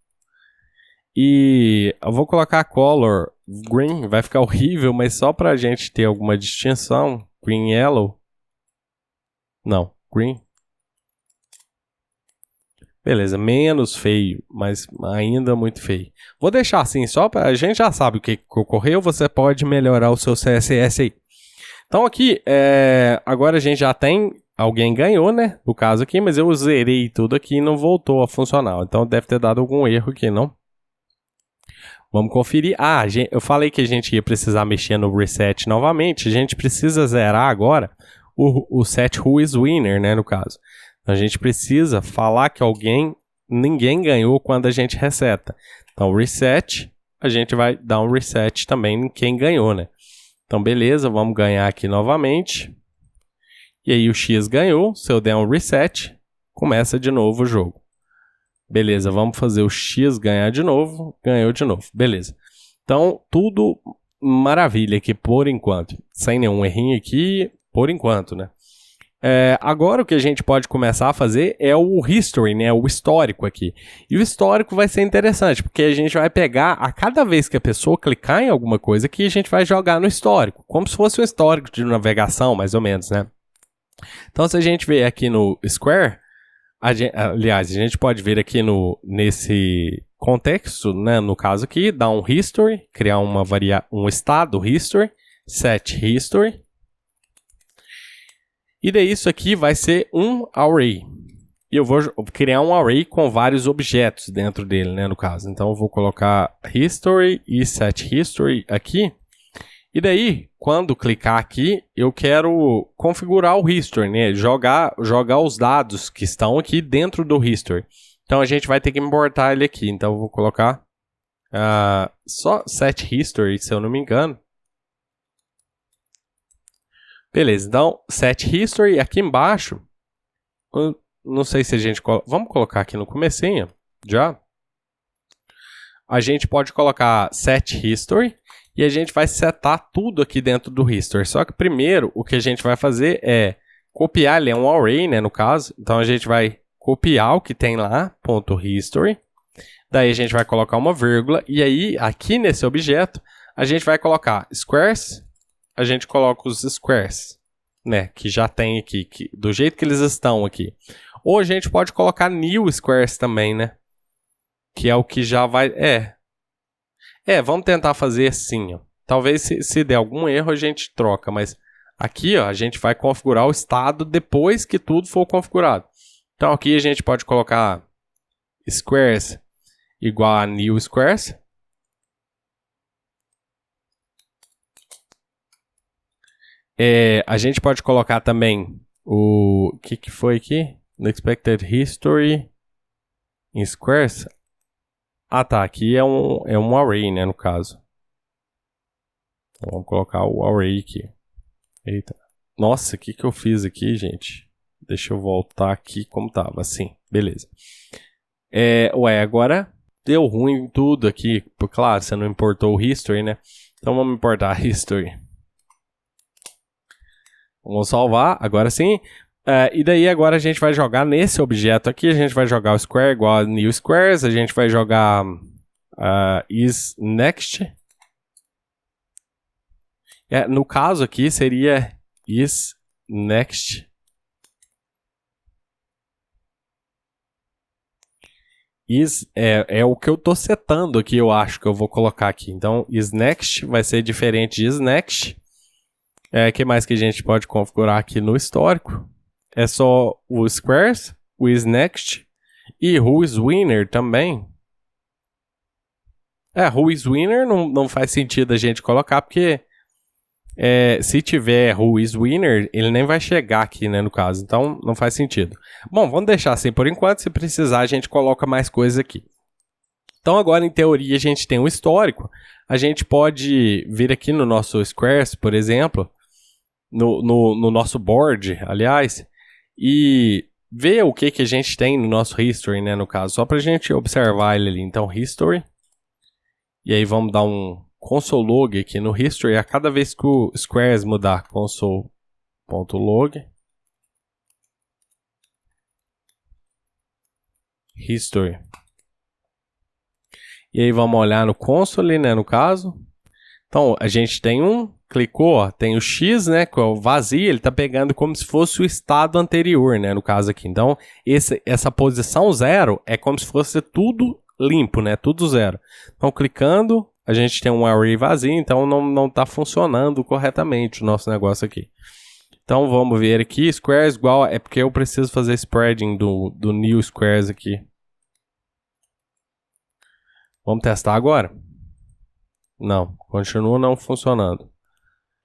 E eu vou colocar a color green, vai ficar horrível, mas só pra gente ter alguma distinção. Green, yellow. Não, green. Beleza, menos feio, mas ainda muito feio. Vou deixar assim, só pra... A gente já sabe o que ocorreu, você pode melhorar o seu CSS aí. Então aqui, agora a gente já tem... Alguém ganhou, né? No caso aqui, mas eu zerei tudo aqui e não voltou a funcionar. Então deve ter dado algum erro aqui, não? Vamos conferir. Eu falei que a gente ia precisar mexer no reset novamente. A gente precisa zerar agora o set who is winner, né, no caso. Então, a gente precisa falar que ninguém ganhou quando a gente reseta. Então, reset, a gente vai dar um reset também em quem ganhou, né? Então, beleza, vamos ganhar aqui novamente. E aí o X ganhou, se eu der um reset, começa de novo o jogo. Beleza, vamos fazer o X ganhar de novo, ganhou de novo, beleza. Então, tudo maravilha aqui por enquanto, sem nenhum errinho aqui, por enquanto, né? Agora o que a gente pode começar a fazer é o history, né? O histórico aqui. E o histórico vai ser interessante, porque a gente vai pegar a cada vez que a pessoa clicar em alguma coisa aqui, a gente vai jogar no histórico, como se fosse um histórico de navegação, mais ou menos, né? Então, se a gente ver aqui no Square, aliás, a gente pode ver aqui nesse contexto, né? No caso aqui, dar um history, criar um estado history, set history. E daí isso aqui vai ser um array. E eu vou criar um array com vários objetos dentro dele, né, no caso. Então eu vou colocar history e set history aqui. E daí, quando clicar aqui, eu quero configurar o history, né? Jogar os dados que estão aqui dentro do history. Então a gente vai ter que importar ele aqui. Então eu vou colocar só set history, se eu não me engano. Beleza, então set history aqui embaixo, não sei se a gente vamos colocar aqui no comecinho, já. A gente pode colocar set history e a gente vai setar tudo aqui dentro do history. Só que primeiro o que a gente vai fazer é copiar, ele é um array, né, no caso. Então a gente vai copiar o que tem lá, .history. Daí a gente vai colocar uma vírgula e aí aqui nesse objeto a gente vai colocar squares. A gente coloca os squares, né, que já tem aqui, do jeito que eles estão aqui. Ou a gente pode colocar new squares também, né, que é o que já vai... vamos tentar fazer assim, ó. Talvez se der algum erro a gente troca, mas aqui, ó, a gente vai configurar o estado depois que tudo for configurado. Então aqui a gente pode colocar squares igual a new squares. A gente pode colocar também o que foi aqui? Unexpected history in squares. Ah, tá. Aqui é um array, né, no caso. Então, vamos colocar o array aqui. Eita. Nossa, o que eu fiz aqui, gente? Deixa eu voltar aqui como tava. Assim, beleza. Agora deu ruim tudo aqui. Claro, você não importou o history, né? Então vamos importar a history. Vamos salvar, agora sim. E daí agora a gente vai jogar nesse objeto aqui. A gente vai jogar o square igual a new squares. A gente vai jogar is next. No caso aqui seria is next. É o que eu tô setando aqui, eu acho que eu vou colocar aqui. Então, is next vai ser diferente de is next. Que mais que a gente pode configurar aqui no histórico? É só o squares, o is next e who is winner também. Who is winner não faz sentido a gente colocar, porque se tiver who is winner, ele nem vai chegar aqui, né, no caso. Então, não faz sentido. Bom, vamos deixar assim por enquanto. Se precisar, a gente coloca mais coisas aqui. Então, agora, em teoria, a gente tem um histórico. A gente pode vir aqui no nosso Squares, por exemplo, no nosso board, aliás, e ver o que a gente tem no nosso history, né, no caso, só para a gente observar ele ali. Então, history. E aí, vamos dar um console log aqui no history. A cada vez que o Squares mudar, console.log. History. E aí vamos olhar no console, né, no caso. Então, a gente tem clicou, ó, tem o X, né, que é o vazio, ele está pegando como se fosse o estado anterior, né, no caso aqui. Então, essa posição 0 é como se fosse tudo limpo, né, tudo 0. Então, clicando, a gente tem um array vazio, então não está funcionando corretamente o nosso negócio aqui. Então, vamos ver aqui, squares igual, é porque eu preciso fazer spreading do new squares aqui. Vamos testar agora? Não, continua não funcionando.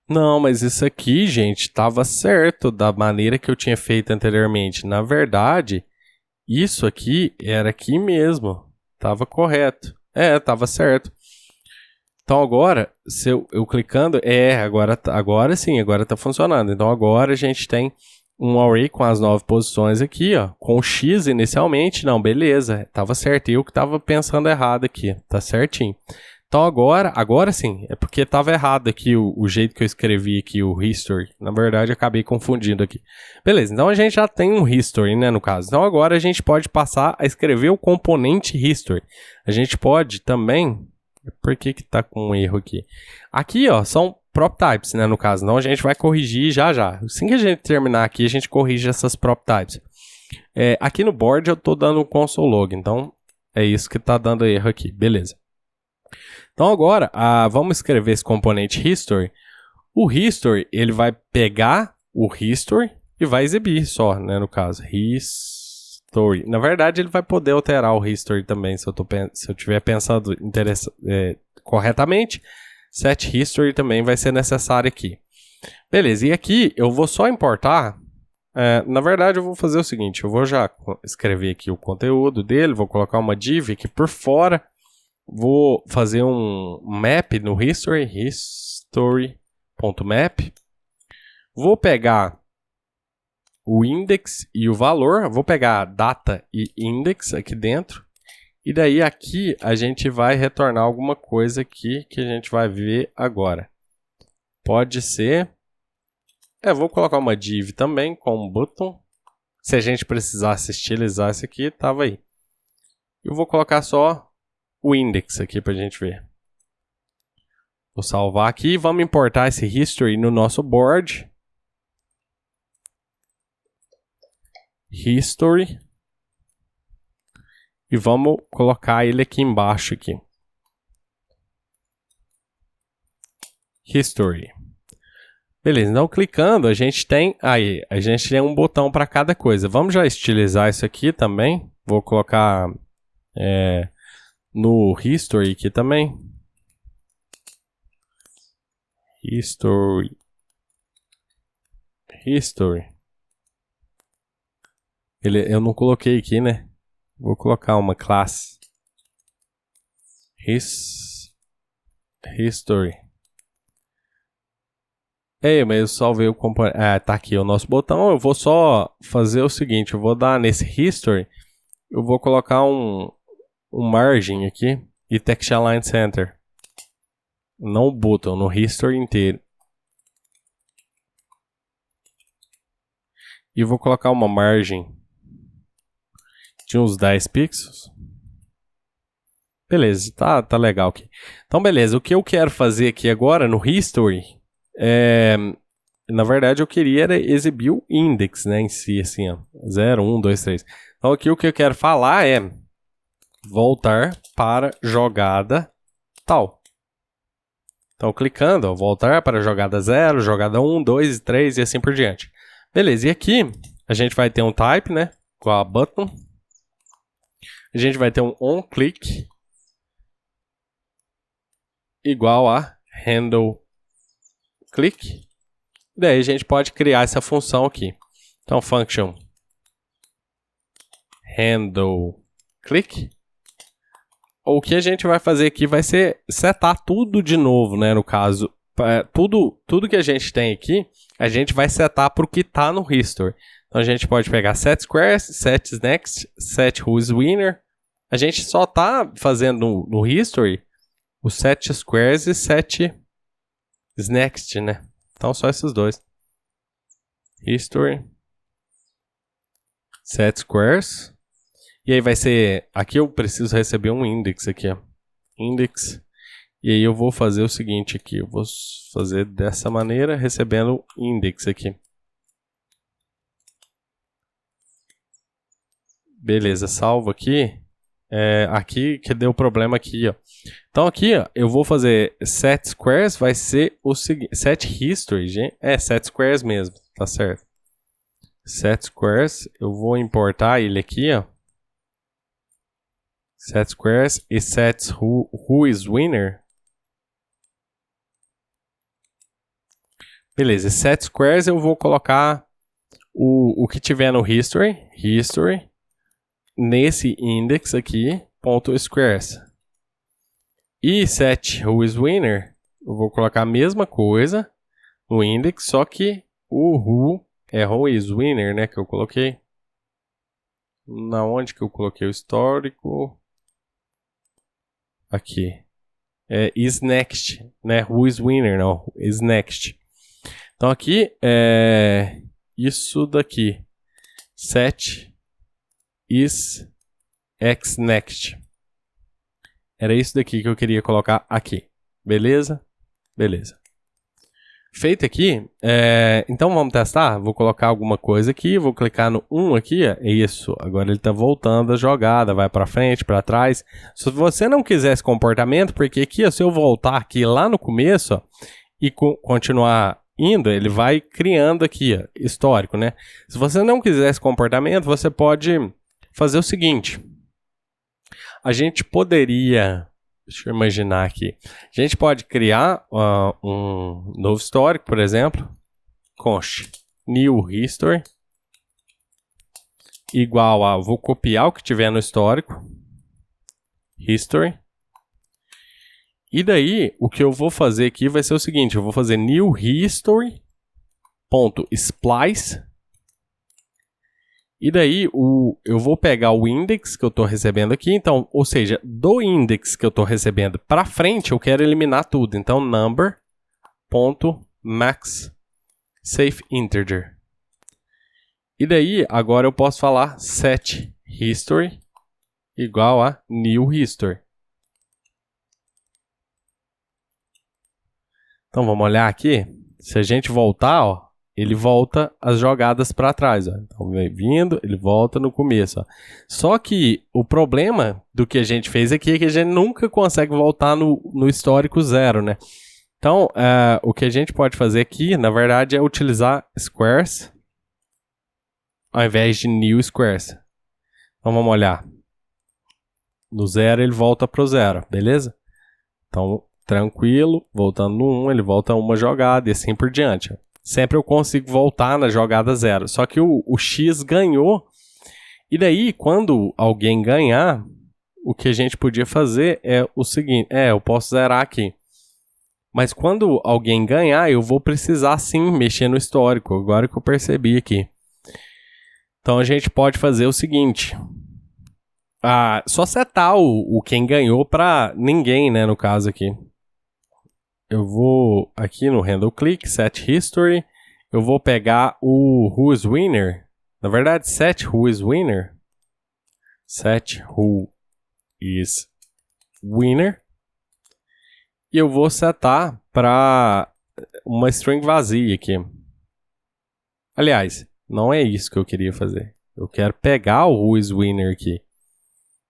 Não, mas isso aqui, gente, estava certo da maneira que eu tinha feito anteriormente. Na verdade, isso aqui era aqui mesmo. Estava correto. Estava certo. Então agora, se eu clicando, agora sim, agora tá funcionando. Então agora a gente tem um array com as 9 posições aqui, ó, com o X inicialmente. Não, beleza, tava certo. Eu que tava pensando errado aqui, tá certinho. Então agora sim, é porque tava errado aqui o jeito que eu escrevi aqui o history. Na verdade, acabei confundindo aqui. Beleza, então a gente já tem um history, né, no caso. Então agora a gente pode passar a escrever o componente history. A gente pode também... Por que tá com um erro aqui? Aqui, ó, são prop types, né, no caso. Então a gente vai corrigir já. Assim que a gente terminar aqui, a gente corrige essas prop types. Aqui no board eu tô dando um console log, então é isso que tá dando erro aqui, beleza. Então agora, vamos escrever esse componente history. O history, ele vai pegar o history e vai exibir só, né, no caso. History. Na verdade, ele vai poder alterar o history também, se eu tiver pensado corretamente. Set history também vai ser necessário aqui. Beleza, e aqui eu vou só importar. Na verdade, eu vou fazer o seguinte, eu vou já escrever aqui o conteúdo dele, vou colocar uma div aqui por fora. Vou fazer um map no history.map. Vou pegar o index e o valor. Vou pegar data e index aqui dentro. E daí aqui a gente vai retornar alguma coisa aqui que a gente vai ver agora. Pode ser... vou colocar uma div também com um button. Se a gente precisasse estilizar isso aqui, tava aí. Eu vou colocar só o index aqui pra gente ver. Vou salvar aqui e vamos importar esse history no nosso board. History. E vamos colocar ele aqui embaixo aqui. History. Beleza, então clicando a gente tem um botão para cada coisa. Vamos já estilizar isso aqui também. Vou colocar no history aqui também. History. Eu não coloquei aqui, né? Vou colocar uma classe. History. Mas eu salvei o componente. Tá aqui o nosso botão. Eu vou só fazer o seguinte. Eu vou dar nesse history. Eu vou colocar um margin aqui. E text align center. Não o botão, no history inteiro. E vou colocar uma margem de uns 10 pixels. Beleza, tá legal aqui. Então, beleza. O que eu quero fazer aqui agora no history... na verdade, eu queria era exibir o index, né, em si, assim, ó, 0, 1, 2, 3. Então, aqui o que eu quero falar é voltar para jogada tal. Então, clicando, ó, voltar para jogada 0, jogada 1, 2, 3 e assim por diante. Beleza, e aqui a gente vai ter um type, né, igual a button. A gente vai ter um onClick igual a handle click. Daí a gente pode criar essa função aqui. Então, function handle click. O que a gente vai fazer aqui vai ser setar tudo de novo, né? No caso, tudo que a gente tem aqui, a gente vai setar para o que está no history. Então, a gente pode pegar set squares, set next, set who's winner. A gente só está fazendo no history o set squares e set next, né? Então, só esses dois. History. Set squares. E aí vai ser... Aqui eu preciso receber um index aqui, ó. Index. E aí eu vou fazer o seguinte aqui. Eu vou fazer dessa maneira, recebendo index aqui. Beleza, salvo aqui. Aqui que deu problema aqui, ó. Então aqui, ó, eu vou fazer set squares, vai ser o seguinte, set history, gente. Set squares mesmo, tá certo. Set squares, eu vou importar ele aqui, ó. Set squares e set who is winner. Beleza, set squares eu vou colocar o que tiver no history, nesse index aqui, ponto squares. E set whoisWinner, eu vou colocar a mesma coisa no index, só que o who é whoisWinner, né, que eu coloquei. Na onde que eu coloquei o histórico? Aqui. É isNext, né? WhoisWinner, não. isNext. Então aqui é isso daqui. Set isXNext. Era isso daqui que eu queria colocar aqui. Beleza? Beleza. Feito aqui, então vamos testar? Vou colocar alguma coisa aqui, vou clicar no 1 aqui, isso, agora ele está voltando a jogada, vai para frente, para trás. Se você não quiser esse comportamento, porque aqui, se eu voltar aqui lá no começo, ó, e continuar indo, ele vai criando aqui, ó, histórico, né? Se você não quiser esse comportamento, você pode fazer o seguinte. A gente poderia... Deixa eu imaginar aqui. A gente pode criar um novo histórico, por exemplo. Const new history. Igual a... Vou copiar o que tiver no histórico. History. E daí, o que eu vou fazer aqui vai ser o seguinte. Eu vou fazer new history. .splice. E daí, eu vou pegar o index que eu estou recebendo aqui. Então, ou seja, do index que eu estou recebendo para frente, eu quero eliminar tudo. Então, number.maxSafeInteger. E daí, agora eu posso falar set history igual a new history. Então, vamos olhar aqui. Se a gente voltar, ó, ele volta as jogadas para trás. Ó. Então, vem vindo, ele volta no começo. Ó. Só que o problema do que a gente fez aqui é que a gente nunca consegue voltar no histórico zero, né? Então, o que a gente pode fazer aqui, na verdade, é utilizar squares ao invés de new squares. Então, vamos olhar. No zero, ele volta para o zero, beleza? Então, tranquilo, voltando no 1, ele volta a uma jogada e assim por diante. Sempre eu consigo voltar na jogada zero. Só que o X ganhou. E daí, quando alguém ganhar, o que a gente podia fazer é o seguinte. Eu posso zerar aqui. Mas quando alguém ganhar, eu vou precisar sim mexer no histórico. Agora que eu percebi aqui. Então a gente pode fazer o seguinte. Só setar o quem ganhou para ninguém, né? No caso aqui. Eu vou aqui no handle click, set history, eu vou pegar o whoisWinner, na verdade set whoisWinner, set whoisWinner, e eu vou setar para uma string vazia aqui. Aliás, não é isso que eu queria fazer, eu quero pegar o whoisWinner aqui,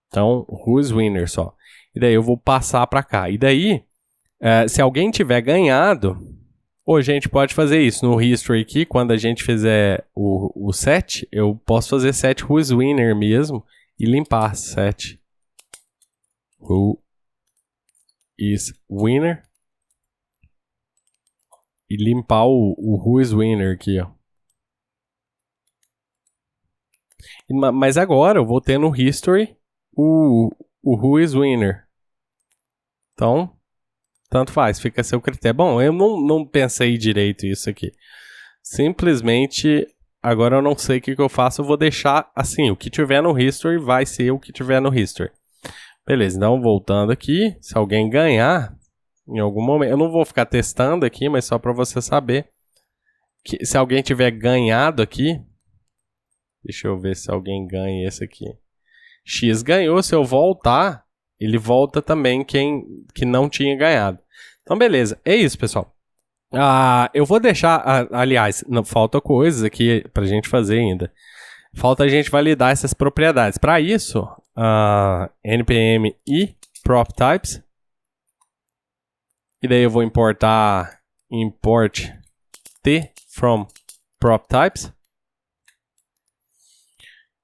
então whoisWinner só, e daí eu vou passar para cá, e daí se alguém tiver ganhado, ou a gente pode fazer isso no history aqui, quando a gente fizer o set, eu posso fazer set whoisWinner mesmo e limpar set whoisWinner e limpar o whoisWinner aqui, ó. Mas agora eu vou ter no history o whoisWinner. Então, tanto faz, fica a seu critério. Bom, eu não pensei direito isso aqui. Simplesmente, agora eu não sei o que eu faço. Eu vou deixar assim, o que tiver no history vai ser o que tiver no history. Beleza, então voltando aqui. Se alguém ganhar, em algum momento... Eu não vou ficar testando aqui, mas só para você saber. Que se alguém tiver ganhado aqui... Deixa eu ver se alguém ganha esse aqui. X ganhou, se eu voltar... Ele volta também que não tinha ganhado. Então, beleza. É isso, pessoal. Eu vou deixar... aliás, não, falta coisas aqui pra gente fazer ainda. Falta a gente validar essas propriedades. Para isso, npm i proptypes. E daí eu vou importar import t from proptypes.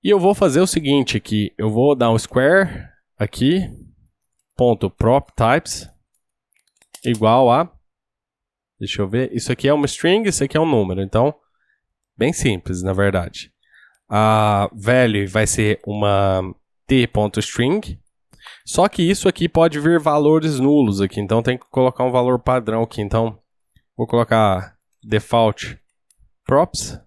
E eu vou fazer o seguinte aqui. Eu vou dar um square aqui. Ponto proptypes igual a, deixa eu ver, isso aqui é uma string, isso aqui é um número, então bem simples na verdade. A value vai ser uma t.string, Só que isso aqui pode vir valores nulos aqui, então tem que colocar um valor padrão aqui. Então, vou colocar default props.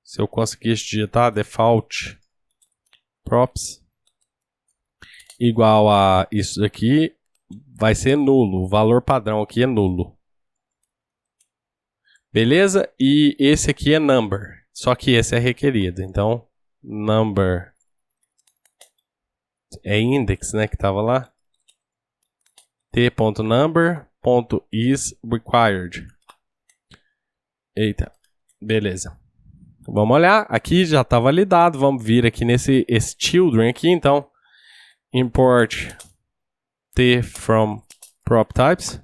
Se eu conseguir digitar default props igual a isso daqui, vai ser nulo. O valor padrão aqui é nulo. Beleza? E esse aqui é number. Só que esse é requerido. Então, number é index, né? Que tava lá. t.number.is required. Eita. Beleza. Vamos olhar. Aqui já está validado. Vamos vir aqui nesse children aqui. Então, import t from prop types.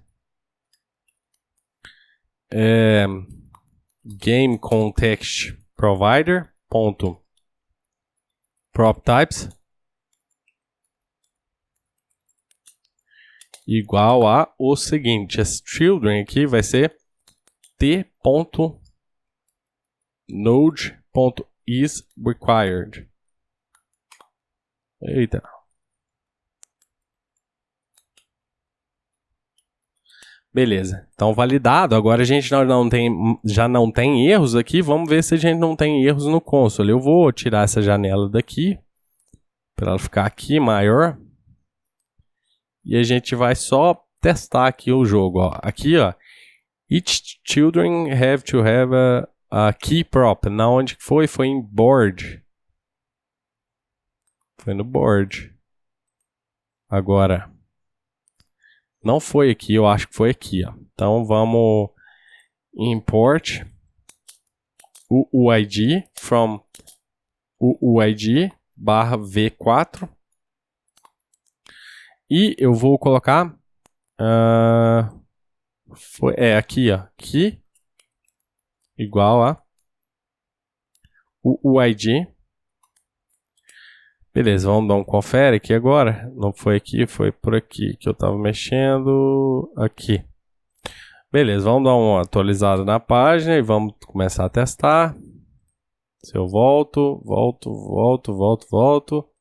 Game context provider ponto prop types igual a o seguinte, esse children aqui vai ser t.node.is required. Eita. Beleza, então validado. Agora a gente já não tem erros aqui. Vamos ver se a gente não tem erros no console. Eu vou tirar essa janela daqui para ela ficar aqui maior. E a gente vai só testar aqui o jogo. Ó. Aqui, ó, each children have to have a key prop. Na onde que foi? Foi em board. Foi no board. Agora, não foi aqui, eu acho que foi aqui, ó. Então vamos import UUID from UUID barra V4. E eu vou colocar aqui, ó, key igual a UUID. Beleza, vamos dar um confere aqui agora. Não foi aqui, foi por aqui que eu estava mexendo. Aqui. Beleza, vamos dar uma atualizada na página e vamos começar a testar. Se eu volto.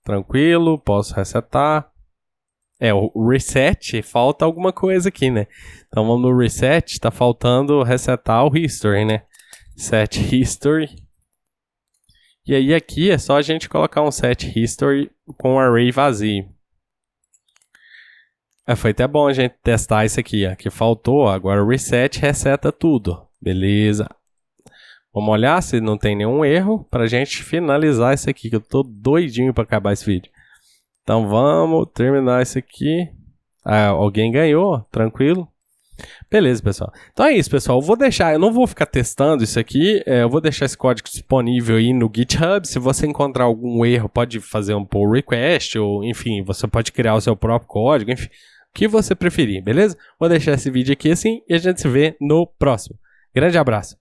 Tranquilo, posso resetar. O reset, falta alguma coisa aqui, né? Então vamos no reset, tá faltando resetar o history, né? Set history. E aí aqui é só a gente colocar um set history com um array vazio. Foi até bom a gente testar isso aqui, ó, que faltou. Agora o reset reseta tudo. Beleza. Vamos olhar se não tem nenhum erro pra gente finalizar isso aqui, que eu tô doidinho pra acabar esse vídeo. Então vamos terminar isso aqui. Alguém ganhou, tranquilo. Beleza, pessoal. Então é isso, pessoal. Eu não vou ficar testando isso aqui. Eu vou deixar esse código disponível aí no GitHub. Se você encontrar algum erro, pode fazer um pull request, ou enfim, você pode criar o seu próprio código, enfim, o que você preferir, beleza? Vou deixar esse vídeo aqui assim e a gente se vê no próximo. Grande abraço.